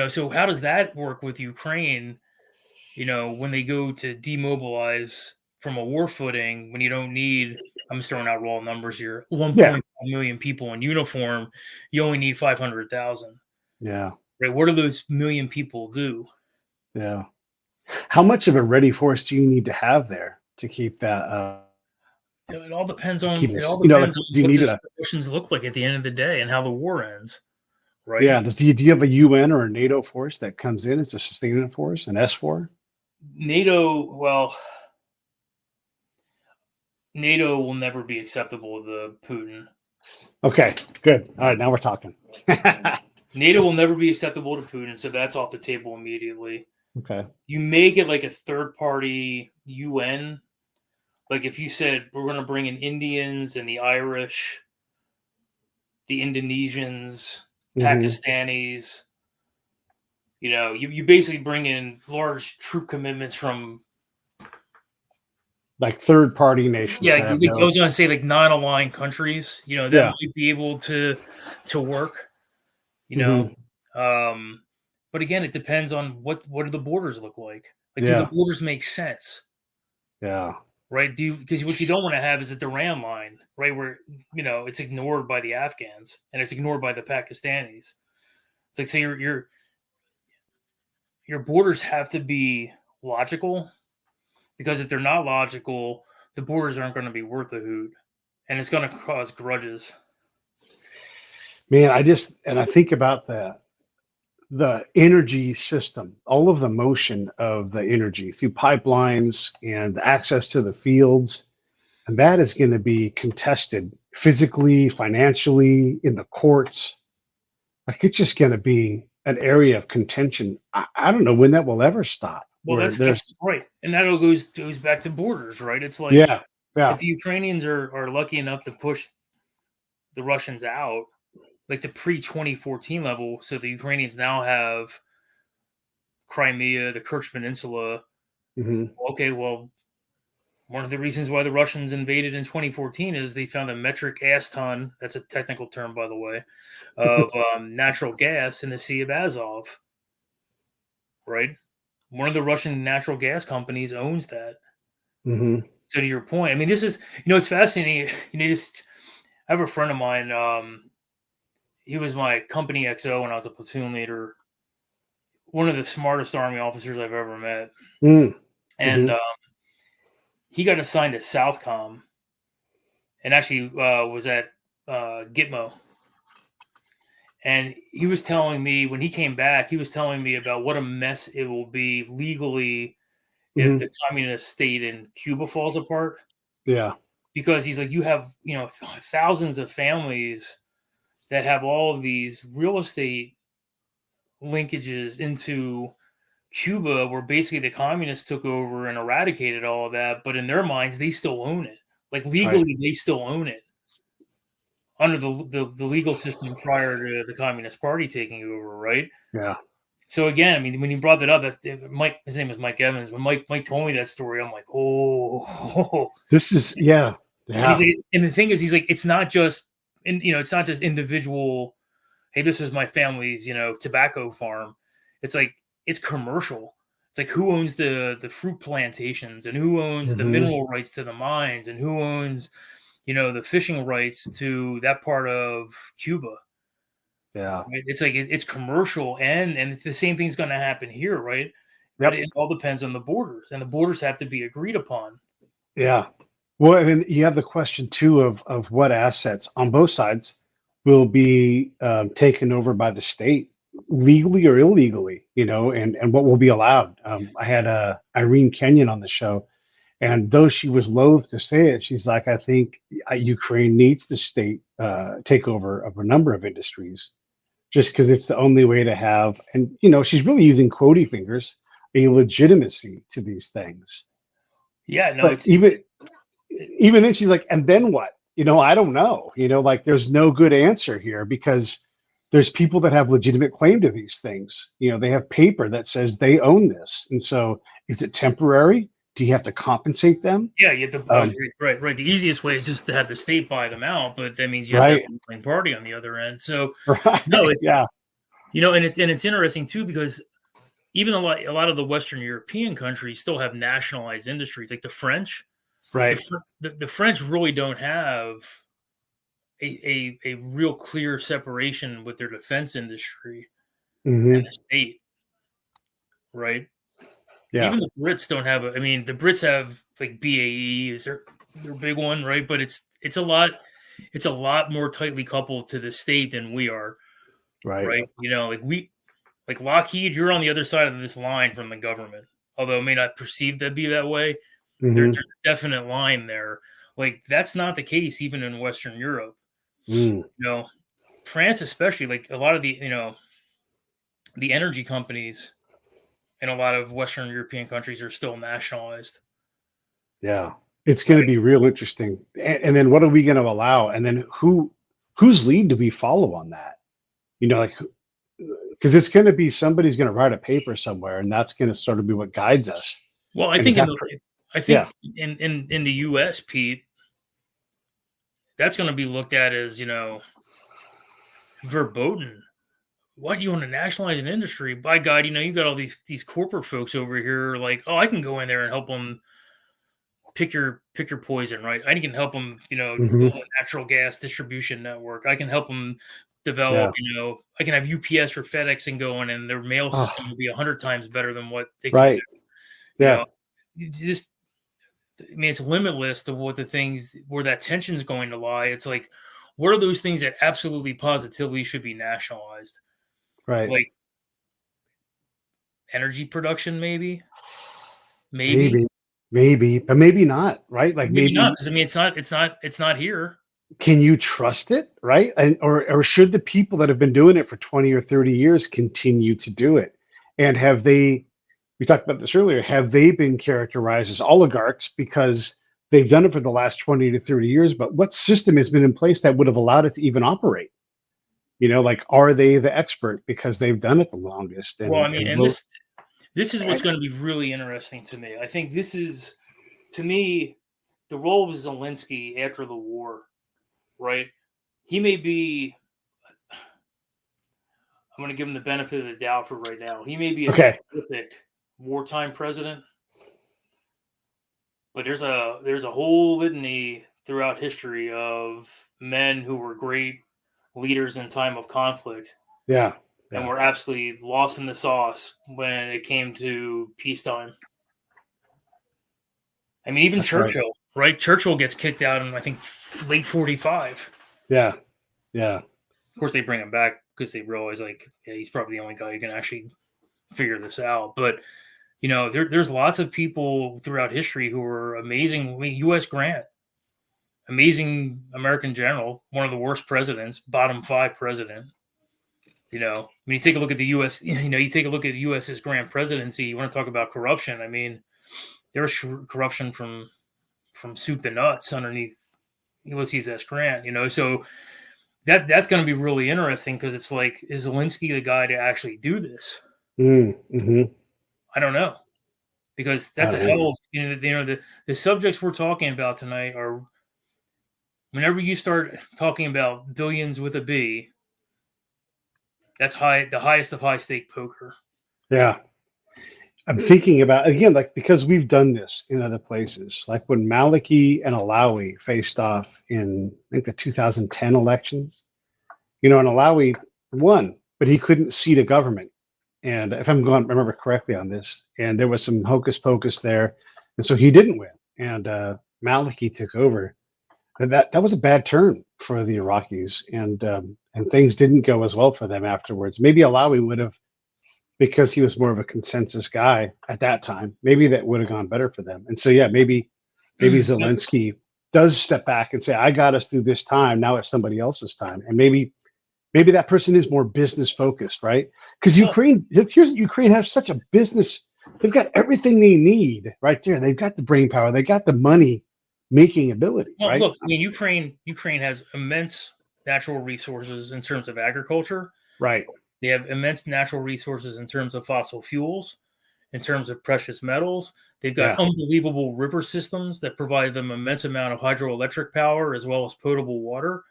So how does that work with Ukraine? When they go to demobilize from a war footing, when you don't need, I'm just throwing out raw numbers here, 1.5 million people in uniform, you only need 500,000. Yeah. Right. What do those million people do? Yeah. How much of a ready force do you need to have there to keep that? It all depends on, do on you what need the situations look like at the end of the day and how the war ends. Right. Yeah. Do you have a UN or a NATO force that comes in as a sustaining force, an S4? NATO will never be acceptable to Putin. Okay, good. All right, now we're talking. NATO will never be acceptable to Putin, so that's off the table immediately. Okay. You make it like a third-party UN. Like if you said, we're going to bring in Indians and the Irish, the Indonesians, Pakistanis, you basically bring in large troop commitments from like third-party nations. Yeah, I was going to say like non-aligned countries. That might be able to work. But again, it depends on what do the borders look like. Do the borders make sense? Yeah. right? Because what you don't want to have is a Duran line, right, where it's ignored by the Afghans and it's ignored by the Pakistanis. It's like, so your borders have to be logical, because if they're not logical, the borders aren't going to be worth a hoot, and it's going to cause grudges. Man, I think about the energy system, all of the motion of the energy through pipelines and the access to the fields. And that is going to be contested physically, financially, in the courts. Like, it's just going to be an area of contention. I don't know when that will ever stop. Well, that's right. And that goes back to borders, right? It's like, yeah. if the Ukrainians are lucky enough to push the Russians out, like the pre-2014 level, so the Ukrainians now have Crimea, the Kerch Peninsula. Mm-hmm. Okay, well, one of the reasons why the Russians invaded in 2014 is they found a metric ass ton, that's a technical term, by the way, of natural gas in the Sea of Azov, right? One of the Russian natural gas companies owns that. Mm-hmm. So to your point, I mean, this is, it's fascinating. I have a friend of mine, he was my company XO when I was a platoon leader, one of the smartest Army officers I've ever met. Mm-hmm. And he got assigned to Southcom and actually was at Gitmo. And he was telling me, when he came back, he was telling me about what a mess it will be legally if the communist state in Cuba falls apart. Yeah. Because he's like, you have, thousands of families that have all of these real estate linkages into Cuba, where basically the communists took over and eradicated all of that, but in their minds, they still own it. Like, legally, they still own it under the legal system prior to the Communist Party taking over, right? Yeah. So again, I mean, when you brought that up, Mike, his name is Mike Evans. When Mike told me that story, I'm like, oh, this is yeah. And the thing is, he's like, it's not just individual. Hey, this is my family's, tobacco farm. It's like, it's commercial. It's like, who owns the fruit plantations, and who owns the mineral rights to the mines, and who owns, the fishing rights to that part of Cuba. Yeah. Right? It's like, it's commercial, and it's the same thing's going to happen here, right? Yep. But it all depends on the borders, and the borders have to be agreed upon. Yeah. Well, and then you have the question too of what assets on both sides will be taken over by the state, legally or illegally, and what will be allowed. I had Irene Kenyon on the show, and though she was loath to say it, she's like, I think Ukraine needs the state takeover of a number of industries, just because it's the only way to have, and she's really using quotey fingers, a legitimacy to these things. Yeah, no, but even then she's like, and then what? I don't know. Like, there's no good answer here, because there's people that have legitimate claim to these things. They have paper that says they own this. And so, is it temporary? Do you have to compensate them? Yeah, you have to, right. The easiest way is just to have the state buy them out, but that means you have to have a ruling party on the other end. So, no, it's, yeah. And it's interesting too, because even a lot of the Western European countries still have nationalized industries, like the French. Right. The French really don't have a real clear separation with their defense industry and the state, right? Yeah. Even the Brits don't have the Brits have, like, BAE is their big one, right? But it's a lot more tightly coupled to the state than we are, right? Like Lockheed, you're on the other side of this line from the government, although it may not perceive to be that way. There's a definite line there. Like, that's not the case even in Western Europe. France especially, like a lot of the the energy companies in a lot of Western European countries are still nationalized. Yeah, it's going to be real interesting. And then what are we going to allow? And then whose lead do we follow on that? Because it's going to be, somebody's going to write a paper somewhere, and that's going to sort of be what guides us. Well, I think in the U.S., Pete, that's going to be looked at as, verboten. Why do you want to nationalize an industry? By God, you got all these corporate folks over here, like, oh, I can go in there and help them pick your poison, right? I can help them, Hmm. build a natural gas distribution network. I can help them develop, Yeah. I can have UPS or FedEx and going, and their mail Oh, system will be 100 times better than what they can do. right. You know, Yeah. it's limitless to what the things where that tension is going to lie. It's like, what are those things that absolutely positively should be nationalized? Right. Like energy production, maybe, Maybe. Maybe. But maybe not. Right. Like maybe not. maybe. Because I mean, it's not here. Can you trust it? Right. And or should the people that have been doing it for 20 or 30 years continue to do it? And have they, we talked about this earlier, have they been characterized as oligarchs because they've done it for the last 20 to 30 years? But what system has been in place that would have allowed it to even operate? Like, are they the expert because they've done it the longest? Well, I And mean, and will, this is what's going to be really interesting to me. I think this is, to me, the role of Zelensky after the war, right? He may be, I'm going to give him the benefit of the doubt for right now. He may be a okay. terrific wartime president, but there's a whole litany throughout history of men who were great leaders in time of conflict Yeah. and Yeah. were absolutely lost in the sauce when it came to peacetime. I mean, even That's right. Churchill, right? Churchill gets kicked out in, I think, late 45. Yeah. Yeah. Of course, they bring him back because they realize, like, yeah, he's probably the only guy who can actually figure this out. But, there's lots of people throughout history who are amazing. I mean, U.S. Grant, amazing American general, one of the worst presidents, bottom 5 president. When you take a look at the U.S., you take a look at the U.S.'s Grant presidency, you want to talk about corruption. I mean, there's corruption from soup to nuts underneath Ulysses S. Grant, so that's going to be really interesting because it's like, is Zelensky the guy to actually do this? Mm-hmm. I don't know, because I that's a don't know. hell. The subjects we're talking about tonight are, whenever you start talking about billions with a B, that's the highest of high stake poker. Yeah. I'm thinking about again, like because we've done this in other places, like when Maliki and Alawi faced off in I think the 2010 elections. And Alawi won, but he couldn't seat a government. And if remember correctly on this, and there was some hocus pocus there, and so he didn't win. And Maliki took over. And that was a bad turn for the Iraqis, and things didn't go as well for them afterwards. Maybe Alawi would have, because he was more of a consensus guy at that time. Maybe that would have gone better for them. And so yeah, maybe Zelensky does step back and say, "I got us through this time. Now it's somebody else's time." And maybe that person is more business focused, right? Because Ukraine has such a business. They've got everything they need right there. They've got the brain power. They got the money making ability, Well, right? look, I mean, Ukraine has immense natural resources in terms of agriculture. Right. They have immense natural resources in terms of fossil fuels, in terms of precious metals. They've got unbelievable river systems that provide them immense amount of hydroelectric power as well as potable water.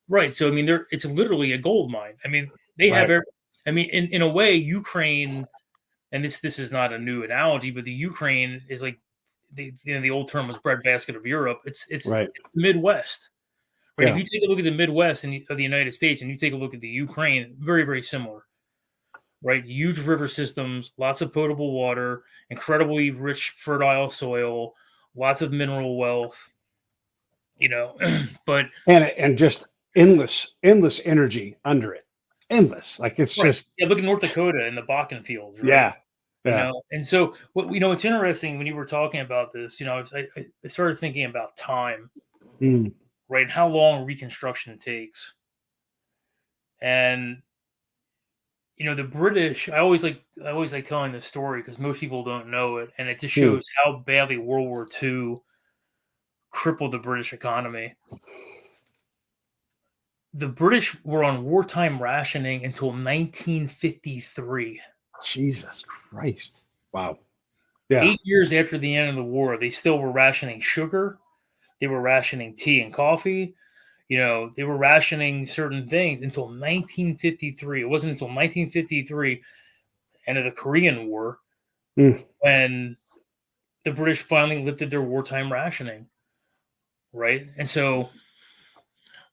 Right. So, I mean, it's literally a gold mine. I mean, they have, I mean, in a way, Ukraine, and this is not a new analogy, but the Ukraine is like, the old term was breadbasket of Europe. It's right. Midwest. Right. Yeah. If you take a look at the Midwest of the United States and you take a look at the Ukraine, very, very similar. Right. Huge river systems, lots of potable water, incredibly rich, fertile soil, lots of mineral wealth, but and just endless energy under it. Endless. Like it's right. just Yeah, look at North Dakota and the Bakken fields, right? Yeah. And so it's interesting when you were talking about this, I started thinking about time, right? And how long Reconstruction takes. And the British, I always like telling this story because most people don't know it, and it just shows how badly World War II crippled the British economy. The British were on wartime rationing until 1953. Jesus Christ. Wow. Yeah. 8 years after the end of the war, they still were rationing sugar. They were rationing tea and coffee. They were rationing certain things until 1953. It wasn't until 1953, end of the Korean War, when the British finally lifted their wartime rationing, right? And so,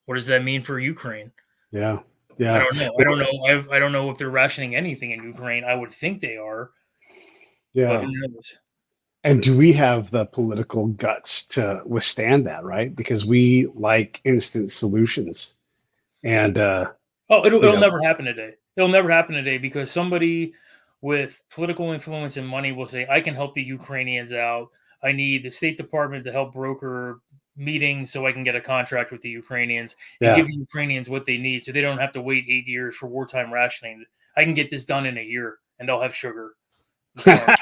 what does that mean for Ukraine? Yeah. I Yeah. don't know. I don't know. I don't know if they're rationing anything in Ukraine. I would think they are, but Yeah. who knows? And do we have the political guts to withstand that, right? Because we like instant solutions. And Oh, you it'll know, never happen today. It'll never happen today because somebody with political influence and money will say, "I can help the Ukrainians out. I need the State Department to help broker meetings so I can get a contract with the Ukrainians and yeah. give the Ukrainians what they need, so they don't have to wait 8 years for wartime rationing. I can get this done in a year, and they'll have sugar and farm."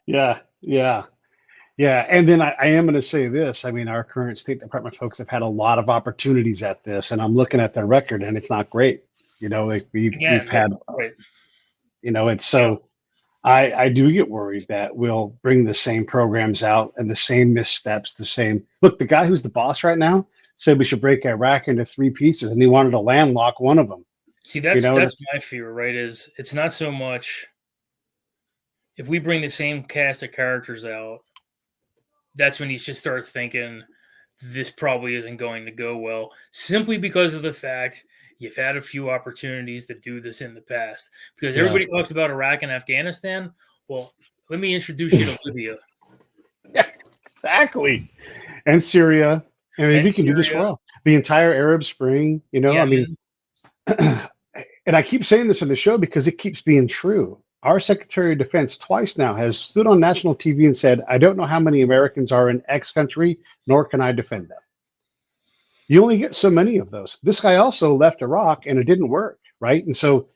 Yeah. Yeah. Yeah. And then I am going to say this. I mean, our current State Department folks have had a lot of opportunities at this, and I'm looking at their record, and it's not great. Like we've Again, had, right? it's Yeah. so. I do get worried that we'll bring the same programs out and the same missteps, the same. Look, the guy who's the boss right now said we should break Iraq into 3 pieces, and he wanted to landlock one of them. See, that's That's my fear, right? Is it's not so much if we bring the same cast of characters out, that's when you just start thinking this probably isn't going to go well, simply because of the fact you've had a few opportunities to do this in the past. Because yeah, everybody talks about Iraq and Afghanistan. Well, let me introduce you to Libya yeah, exactly, and Syria. I mean, and we can do this for Syria, all. The entire Arab Spring. I mean, Yemen. and I keep saying this in the show because it keeps being true. Our Secretary of Defense twice now has stood on national TV and said, "I don't know how many Americans are in X country, nor can I defend them." You only get so many of those. This guy also left Iraq and it didn't work, right? And so,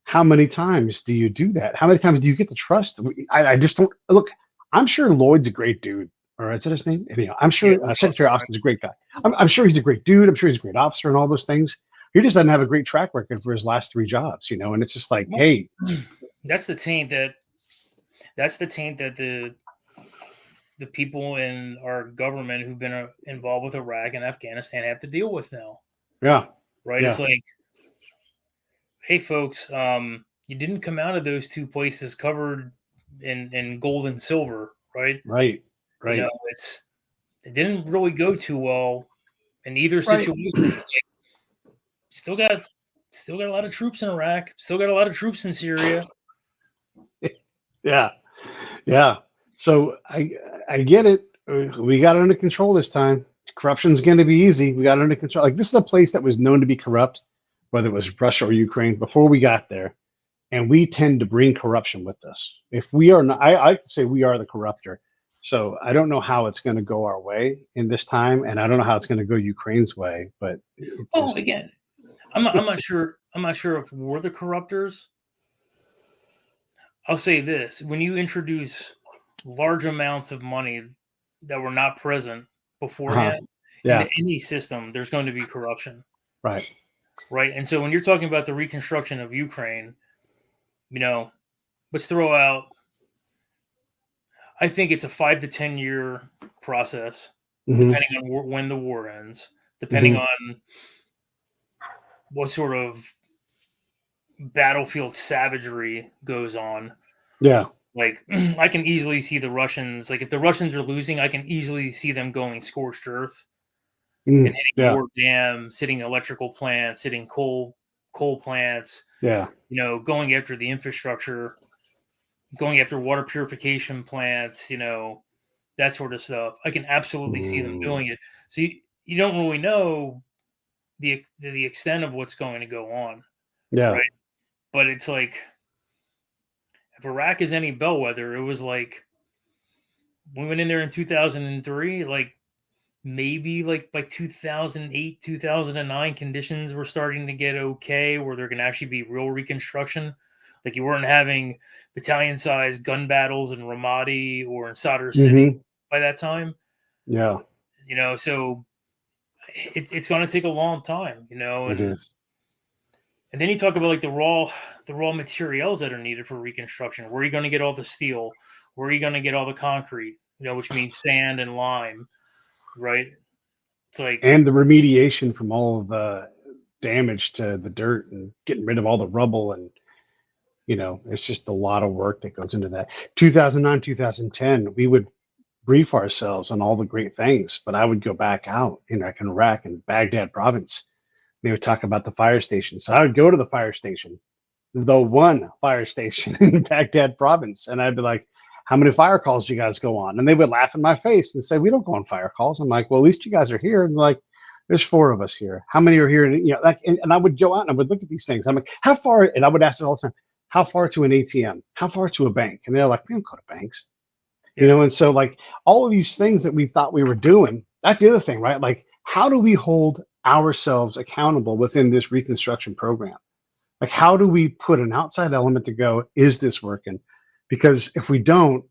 how many times do you do that? How many times do you get the trust? I just don't look. I'm sure Lloyd's a great dude, or is that his name? Anyhow, I'm Yeah, sure we also Secretary Austin's a great guy. I'm sure he's a great dude. I'm sure he's a great officer and all those things. He just doesn't have a great track record for his last 3 jobs, and it's just like, hey, that's the taint that the people in our government who've been involved with Iraq and Afghanistan have to deal with now. yeah, Right? yeah, It's like, hey, folks, you didn't come out of those two places covered in gold and silver, right? right, You right, know, it didn't really go too well in either right. situation. It's like, still got a lot of troops in Iraq, still got a lot of troops in Syria. Yeah, yeah. So I get it. We got it under control this time. Corruption's going to be easy. We got it under control. Like, this is a place that was known to be corrupt, whether it was Russia or Ukraine, before we got there. And we tend to bring corruption with us. If we are not, I like to say we are the corruptor. So I don't know how it's going to go our way in this time, and I don't know how it's going to go Ukraine's way. But it Oh, just, again, I'm not sure. I'm not sure if we're the corruptors. I'll say this: when you introduce large amounts of money that were not present beforehand yeah, into any system, there's going to be corruption, right. right? And so when you're talking about the reconstruction of Ukraine, let's throw out. I think it's a 5 to 10 year process, Hmm. depending on when the war ends, depending Hmm. on what sort of battlefield savagery goes on. Yeah. Like, I can easily see the Russians. Like, if the Russians are losing, I can easily see them going scorched earth and hitting Yeah. more dams, hitting electrical plants, hitting coal plants. Yeah. Going after the infrastructure, going after water purification plants. That sort of stuff. I can absolutely see them doing it. So you don't really know the extent of what's going to go on, Yeah. right? But it's like, if Iraq is any bellwether, it was like we went in there in 2003, like maybe like by 2008, 2009, conditions were starting to get okay, where there can actually be real reconstruction. Like, you weren't having battalion-sized gun battles in Ramadi or in Sadr City Hmm. by that time. Yeah. So it's going to take a long time, It is. and then you talk about like the raw materials that are needed for reconstruction. Where are you going to get all the steel? Where are you going to get all the concrete? Which means sand and lime, right? It's like, And the remediation from all of the damage to the dirt and getting rid of all the rubble, and It's just a lot of work that goes into that. 2009, 2010, we would brief ourselves on all the great things, but I would go back out in Iraq and Baghdad province. They would talk about the fire station. So I would go to the fire station, the one fire station in Baghdad province, and I'd be like, how many fire calls do you guys go on? And they would laugh in my face and say, we don't go on fire calls. I'm like, well, at least you guys are here. And they're like, there's 4 of us here. How many are here? And I would go out and I would look at these things. I'm like, how far? And I would ask it all the time, how far to an ATM? How far to a bank? And they're like, we don't go to banks. And so like all of these things that we thought we were doing, that's the other thing, right? Like, how do we hold ourselves accountable within this Reconstruction program? Like, how do we put an outside element to go, is this working? Because if we don't,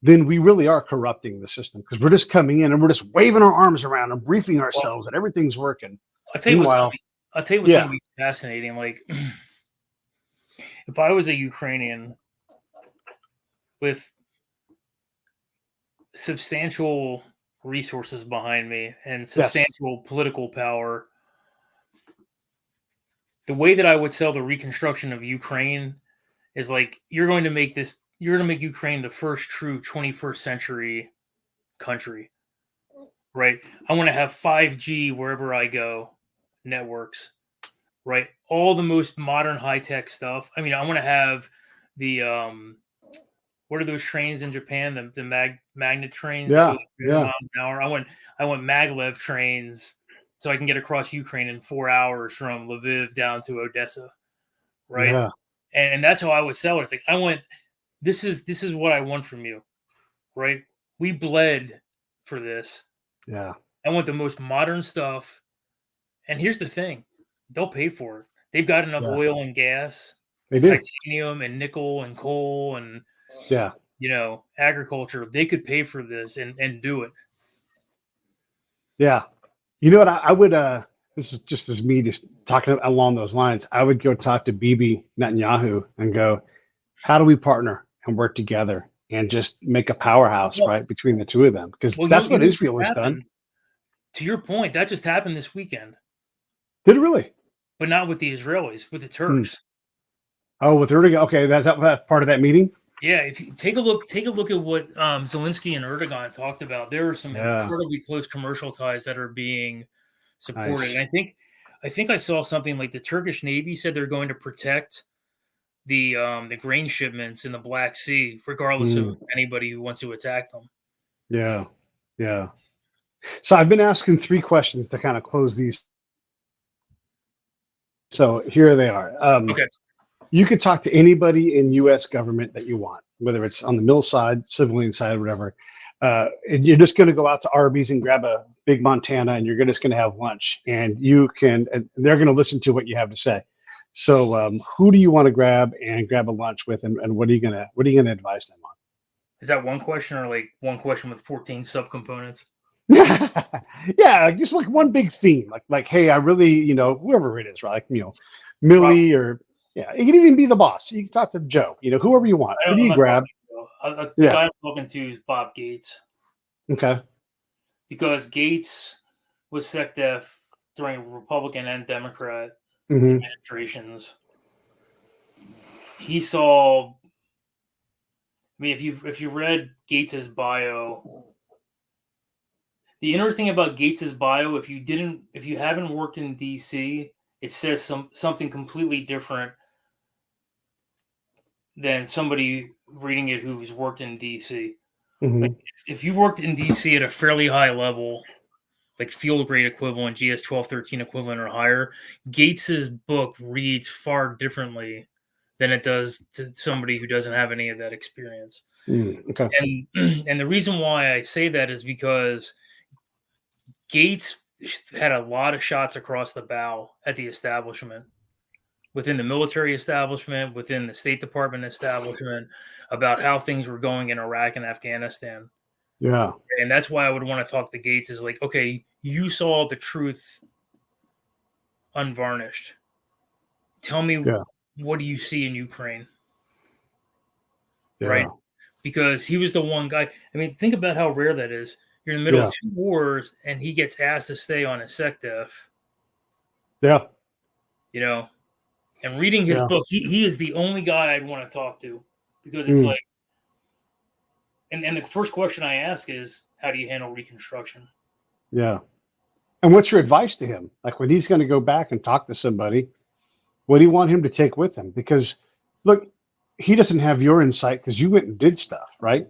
then we really are corrupting the system, because we're just coming in and we're just waving our arms around and briefing ourselves that everything's working. I'll tell you what's going to be fascinating. Like, if I was a Ukrainian with substantial resources behind me and substantial political power, the way that I would sell the reconstruction of Ukraine is like, you're going to make Ukraine the first true 21st century country, right? I want to have 5G wherever I go, networks, right? All the most modern high-tech stuff. I mean, I want to have the, what are those trains in Japan? The magnet trains? Yeah. Miles an hour. I want maglev trains so I can get across Ukraine in 4 hours from Lviv down to Odessa, right? Yeah. And that's how I would sell it. It's like, this is what I want from you, right? We bled for this. Yeah. I want the most modern stuff. And here's the thing, they'll pay for it. They've got enough oil and gas, titanium and nickel and coal and agriculture. They could pay for this and do it. Yeah. You know what? I would, this is just as me just talking along those lines. I would go talk to Bibi Netanyahu and go, how do we partner and work together and just make a powerhouse, right, between the two of them? Because that's what Israel has done. To your point, that just happened this weekend. Did it really? But not with the Israelis, with the Turks. Oh, with Erdogan. Okay, that's part of that meeting. Yeah, if you take a look at what Zelensky and Erdogan talked about, there are some incredibly close commercial ties that are being supported. Nice. And I think I saw something like the Turkish Navy said they're going to protect the grain shipments in the Black Sea, regardless of anybody who wants to attack them. Yeah, yeah. So I've been asking 3 questions to kind of close these. So here they are. Okay. You could talk to anybody in U.S. government that you want, whether it's on the mill side, civilian side, whatever. And you're just going to go out to Arby's and grab a big Montana, and you're just going to have lunch, and they're going to listen to what you have to say. So who do you want to grab a lunch with, and what are you gonna advise them on? Is that one question, or like one question with 14 subcomponents? Yeah, just like one big theme, like hey, I really, whoever it is, right? Like, Millie, or it can even be the boss. You can talk to Joe, whoever you want. Who do you grab? The guy I'm talking to is Bob Gates. Okay. Because Gates was SecDef during Republican and Democrat administrations. He saw. I mean, if you read Gates's bio, the interesting about Gates's bio, if you haven't worked in DC, it says something completely different than somebody reading it who's worked in DC. Like, if you've worked in DC at a fairly high level, like field grade equivalent, GS 1213 equivalent or higher, Gates's book reads far differently than it does to somebody who doesn't have any of that experience. Okay. And the reason why I say that is because Gates had a lot of shots across the bow at the establishment, within the military establishment, within the State Department establishment, about how things were going in Iraq and Afghanistan. Yeah. And that's why I would want to talk to Gates, is like, okay, you saw the truth unvarnished. Tell me, what do you see in Ukraine? Yeah. Right? Because he was the one guy. I mean, think about how rare that is. You're in the middle of 2 wars, and he gets asked to stay on a SecDef. Yeah. And reading his book, he is the only guy I'd want to talk to, because it's like, and the first question I ask is, how do you handle Reconstruction? Yeah. And what's your advice to him? Like, when he's going to go back and talk to somebody, what do you want him to take with him? Because look, he doesn't have your insight because you went and did stuff, right?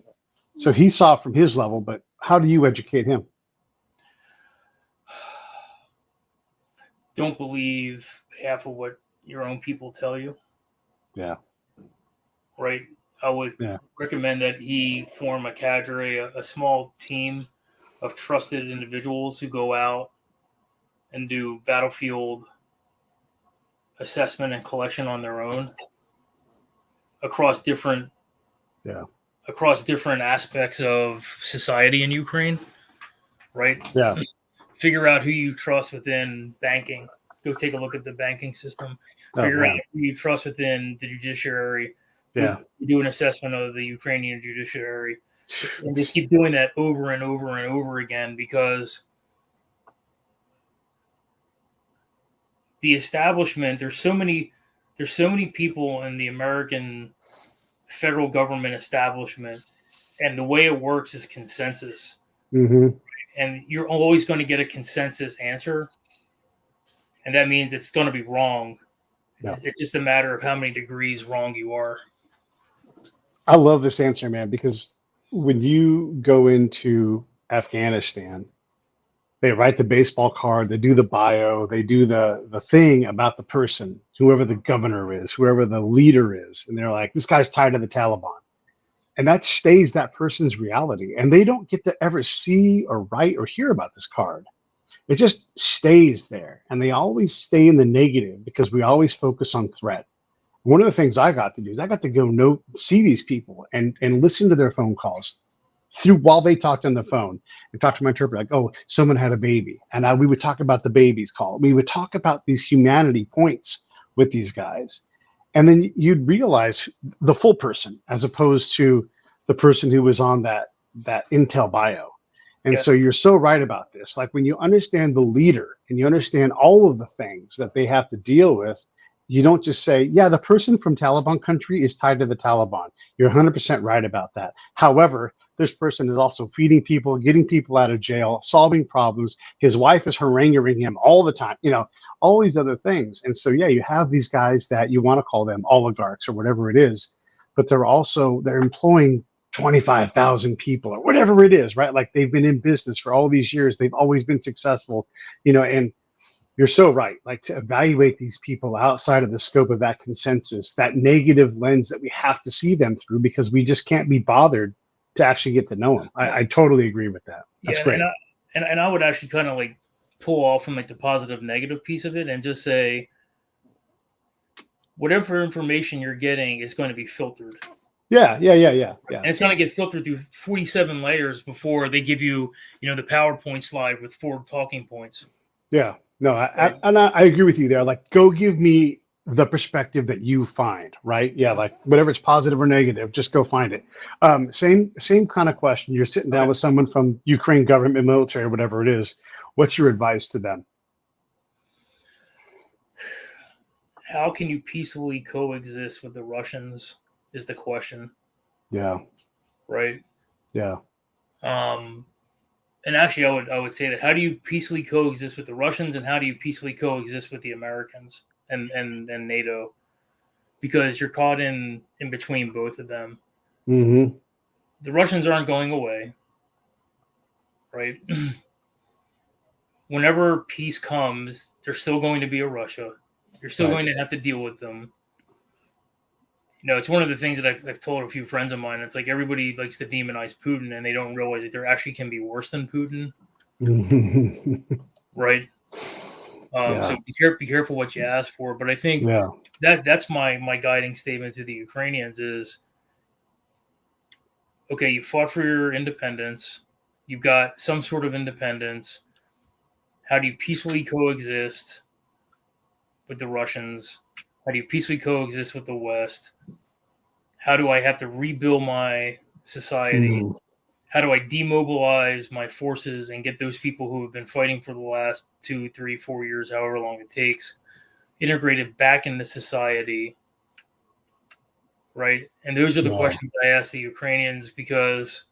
So he saw it from his level, but how do you educate him? Don't believe half of what your own people tell you. Yeah. Right. I would recommend that he form a cadre, a small team of trusted individuals who go out and do battlefield assessment and collection on their own across different aspects of society in Ukraine. Right. Yeah. Figure out who you trust within banking. Go take a look at the banking system. Figure out who you trust within the judiciary. Yeah. Do an assessment of the Ukrainian judiciary. And just keep doing that over and over and over again, because the establishment, there's so many people in the American federal government establishment, and the way it works is consensus. Mm-hmm. And you're always going to get a consensus answer, and that means it's going to be wrong. Yeah. It's just a matter of how many degrees wrong you are. I love this answer, man, because when you go into Afghanistan, they write the baseball card, they do the bio, they do the thing about the person, whoever the governor is, whoever the leader is, and they're like, this guy's tied to the Taliban. And that stays that person's reality. And they don't get to ever see or write or hear about this card. It just stays there. And they always stay in the negative because we always focus on threat. One of the things I got to do is I got to go see these people and listen to their phone calls while they talked on the phone, and talk to my interpreter, like, oh, someone had a baby. And we would talk about the baby's call. We would talk about these humanity points with these guys. And then you'd realize the full person as opposed to the person who was on that Intel bio. And so you're so right about this. Like, when you understand the leader and you understand all of the things that they have to deal with, you don't just say, yeah, the person from Taliban country is tied to the Taliban. You're 100% right about that. However, this person is also feeding people, getting people out of jail, solving problems. His wife is haranguing him all the time, all these other things. And so, yeah, you have these guys that you want to call them oligarchs or whatever it is, but they're employing 25,000 people or whatever it is, right? Like, they've been in business for all these years. They've always been successful, and you're so right. Like, to evaluate these people outside of the scope of that consensus, that negative lens that we have to see them through, because we just can't be bothered to actually get to know them. I totally agree with that. That's great. And I would actually kind of like pull off from like the positive negative piece of it and just say, whatever information you're getting is going to be filtered. Yeah. And it's going to get filtered through 47 layers before they give you, the PowerPoint slide with 4 talking points. Yeah. No, I agree with you there. Like, go give me the perspective that you find, right? Yeah, like, whatever it's positive or negative, just go find it. Same kind of question. You're sitting down with someone from Ukraine government, military, whatever it is. What's your advice to them? How can you peacefully coexist with the Russians is the question. Yeah. Right? Yeah. And actually, I would say that, how do you peacefully coexist with the Russians, and how do you peacefully coexist with the Americans and NATO? Because you're caught in between both of them. Mm-hmm. The Russians aren't going away, right? Whenever peace comes, there's still going to be a Russia. You're still going to have to deal with them. It's one of the things that I've told a few friends of mine. It's like, everybody likes to demonize Putin, and they don't realize that there actually can be worse than Putin. Right? So be careful what you ask for. But I think that's my guiding statement to the Ukrainians is, okay, you fought for your independence. You've got some sort of independence. How do you peacefully coexist with the Russians? How do you peacefully coexist with the West? How do I have to rebuild my society? Mm-hmm. How do I demobilize my forces and get those people who have been fighting for the last 2, 3, 4 years, however long it takes, integrated back into society, right? And those are the questions I ask the Ukrainians because,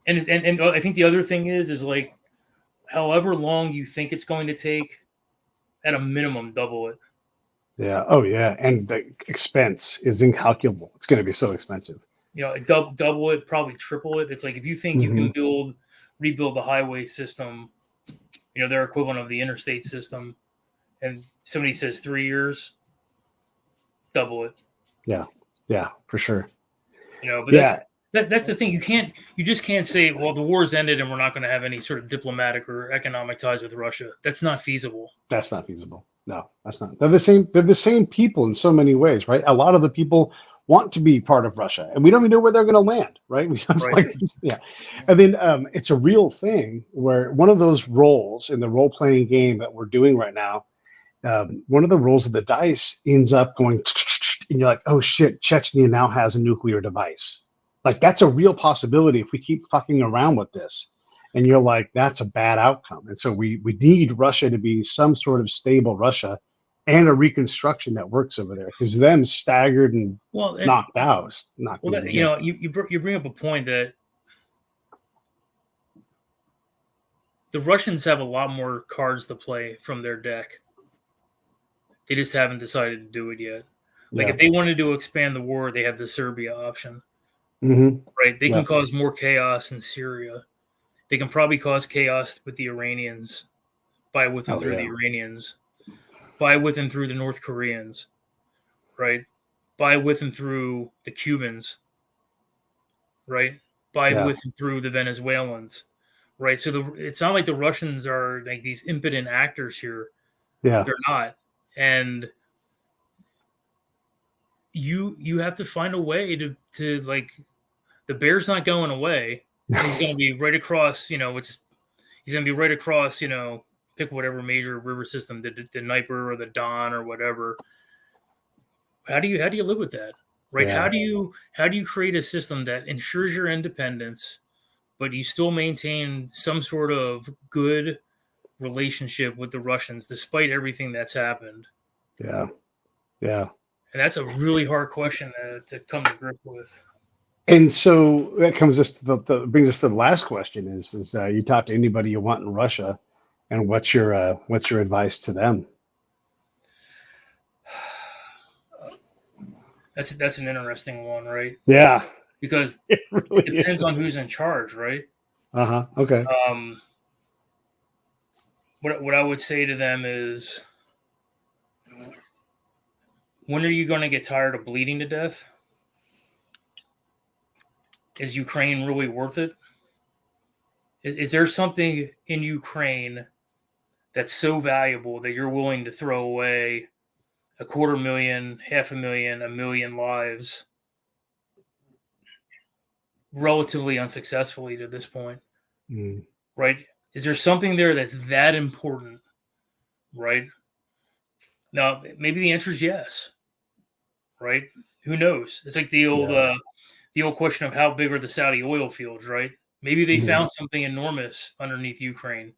and I think the other thing is like, however long you think it's going to take, at a minimum, double it. Yeah. Oh, yeah. And the expense is incalculable. It's going to be so expensive. You know, double it, probably triple it. It's like if you think you can rebuild the highway system, you know, their equivalent of the interstate system, and somebody says 3 years, double it. Yeah. Yeah, for sure. You know, but that's the thing. You just can't say, well, the war's ended and we're not going to have any sort of diplomatic or economic ties with Russia. That's not feasible. That's not feasible. No, that's not. They're the same people in so many ways, right? A lot of the people want to be part of Russia, and we don't even know where they're going to land, right? We just yeah. And then it's a real thing where one of those roles in the role-playing game that we're doing right now, one of the rolls of the dice ends up going, and you're like, oh shit, Chechnya now has a nuclear device. Like that's a real possibility if we keep fucking around with this. And you're like, that's a bad outcome. And so we need Russia to be some sort of stable Russia and a reconstruction that works over there, because them staggered and knocked out. You bring up a point that the Russians have a lot more cards to play from their deck. They just haven't decided to do it yet. Like if they wanted to expand the war, they have the Serbia option, right? They can cause more chaos in Syria. They can probably cause chaos with the Iranians, by with and through the Iranians, by with and through the North Koreans, right? By with and through the Cubans, right? By with and through the Venezuelans, right? So it's not like the Russians are like these impotent actors here. Yeah, they're not, and you have to find a way to like, the bear's not going away. He's going to be right across, he's going to be right across, pick whatever major river system, the Dnieper or the Don or whatever. How do you live with that, right? How do you create a system that ensures your independence, but you still maintain some sort of good relationship with the Russians despite everything that's happened? Yeah. And that's a really hard question to come to grips with. And so that brings us to the last question: is you talk to anybody you want in Russia, and what's your advice to them? That's an interesting one, right? Yeah, because it depends on who's in charge, right? Okay. What I would say to them is, when are you going to get tired of bleeding to death? Is Ukraine really worth it? Is there something in Ukraine that's so valuable that you're willing to throw away 250,000, 500,000, 1 million lives relatively unsuccessfully to this point? Right? Is there something there that's that important? Right? Now, maybe the answer is yes. Right? Who knows? It's like the old question of how big are the Saudi oil fields, right? Maybe they found something enormous underneath Ukraine,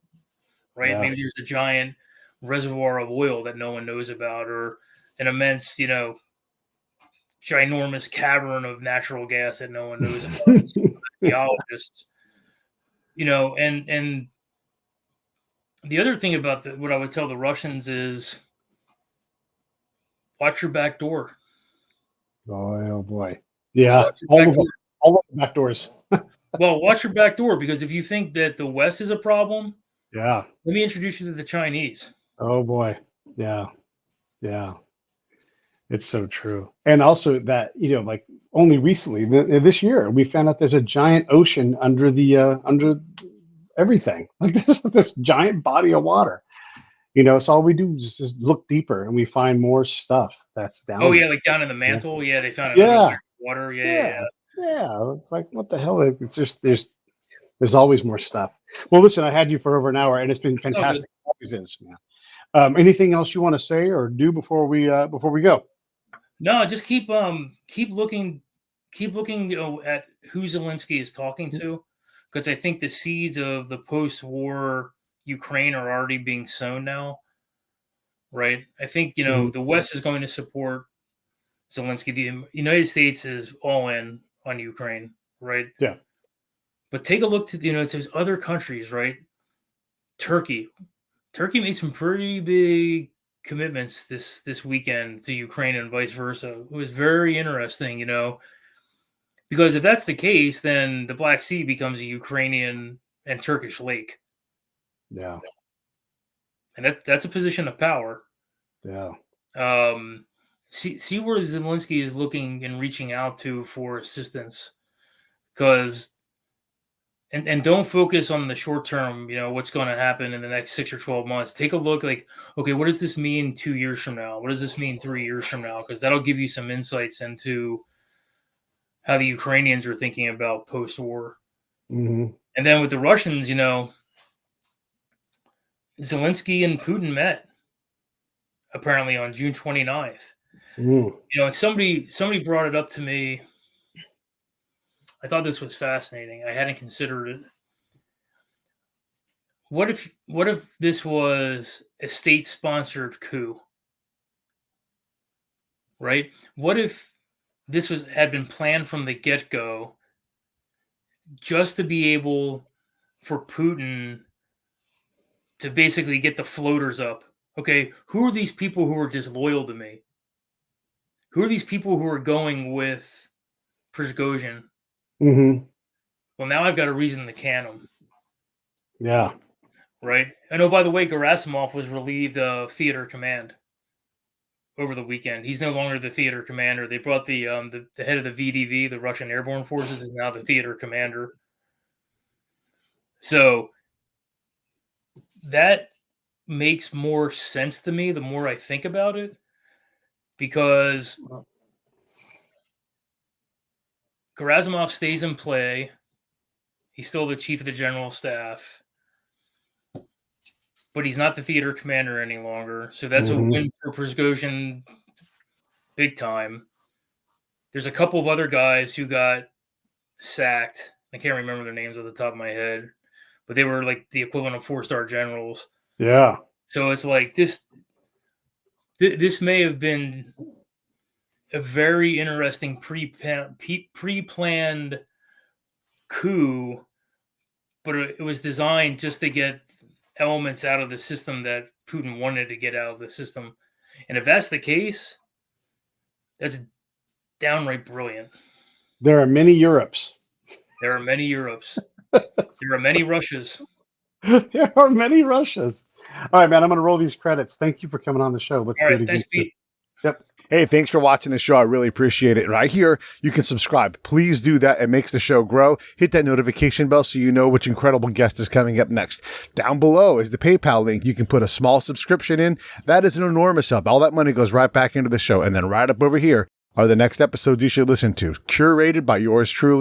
right? Yeah. Maybe there's a giant reservoir of oil that no one knows about, or an immense, ginormous cavern of natural gas that no one knows about. Geologists, and the other thing about what I would tell the Russians is, watch your back door. Oh boy. Yeah, all of the back doors. Well, watch your back door, because if you think that the West is a problem, let me introduce you to the Chinese. Oh boy. Yeah. It's so true. And also that, like only recently this year, we found out there's a giant ocean under under everything. Like this giant body of water. So all we do is just look deeper and we find more stuff that's down. Oh yeah, like down in the mantle. Yeah, they found it water. Yeah. It's like, what the hell? It's just there's always more stuff. Well, listen, I had you for over an hour, and it's been fantastic. Always is, man. Anything else you want to say or do before we go? No, just keep looking, at who Zelensky is talking to, because I think the seeds of the post-war Ukraine are already being sown now. right? I think, Mhm. the West is going to support Zelensky. The United States is all in on Ukraine, right? Yeah. But take a look to, to those other countries, right? Turkey. Turkey made some pretty big commitments this weekend to Ukraine and vice versa. It was very interesting, because if that's the case, then the Black Sea becomes a Ukrainian and Turkish lake, Yeah. and that's a position of power. Yeah. See where Zelensky is looking and reaching out to for assistance, because and don't focus on the short term. What's going to happen in the next 6 or 12 months. Take a look, like, okay, what does this mean 2 years from now? What does this mean 3 years from now? Because that'll give you some insights into how the Ukrainians are thinking about post-war. Hmm. And then with the Russians, Zelensky and Putin met apparently on June 29th. Mm. And somebody brought it up to me. I thought this was fascinating. I hadn't considered it. What if this was a state-sponsored coup? Right? What if this had been planned from the get-go, just to be able for Putin to basically get the floaters up? Okay, who are these people who are disloyal to me? Who are these people who are going with Prigozhin? Hmm. Well, now I've got a reason to can them, Yeah. right? And oh, by the way, Gerasimov was relieved of theater command over the weekend. He's no longer the theater commander. They brought the head of the VDV, the Russian Airborne Forces, is now the theater commander. So that makes more sense to me the more I think about it, because Gerasimov stays in play. He's still the chief of the general staff, but he's not the theater commander any longer. So that's a Hmm. win for Prigozhin, big time. There's a couple of other guys who got sacked. I can't remember their names off the top of my head, but they were like the equivalent of 4-star generals. Yeah. So it's like this may have been a very interesting pre-planned coup, but it was designed just to get elements out of the system that Putin wanted to get out of the system. And if that's the case, that's downright brilliant. There are many Europes. There are many Europes. There are many Russias. There are many Russias. All right, man. I'm going to roll these credits. Thank you for coming on the show. Let's All do right, it again thanks, soon. Pete. Yep. Hey, thanks for watching the show. I really appreciate it. Right here, you can subscribe. Please do that. It makes the show grow. Hit that notification bell so you know which incredible guest is coming up next. Down below is the PayPal link. You can put a small subscription in. That is an enormous help. All that money goes right back into the show. And then right up over here are the next episodes you should listen to, curated by yours truly.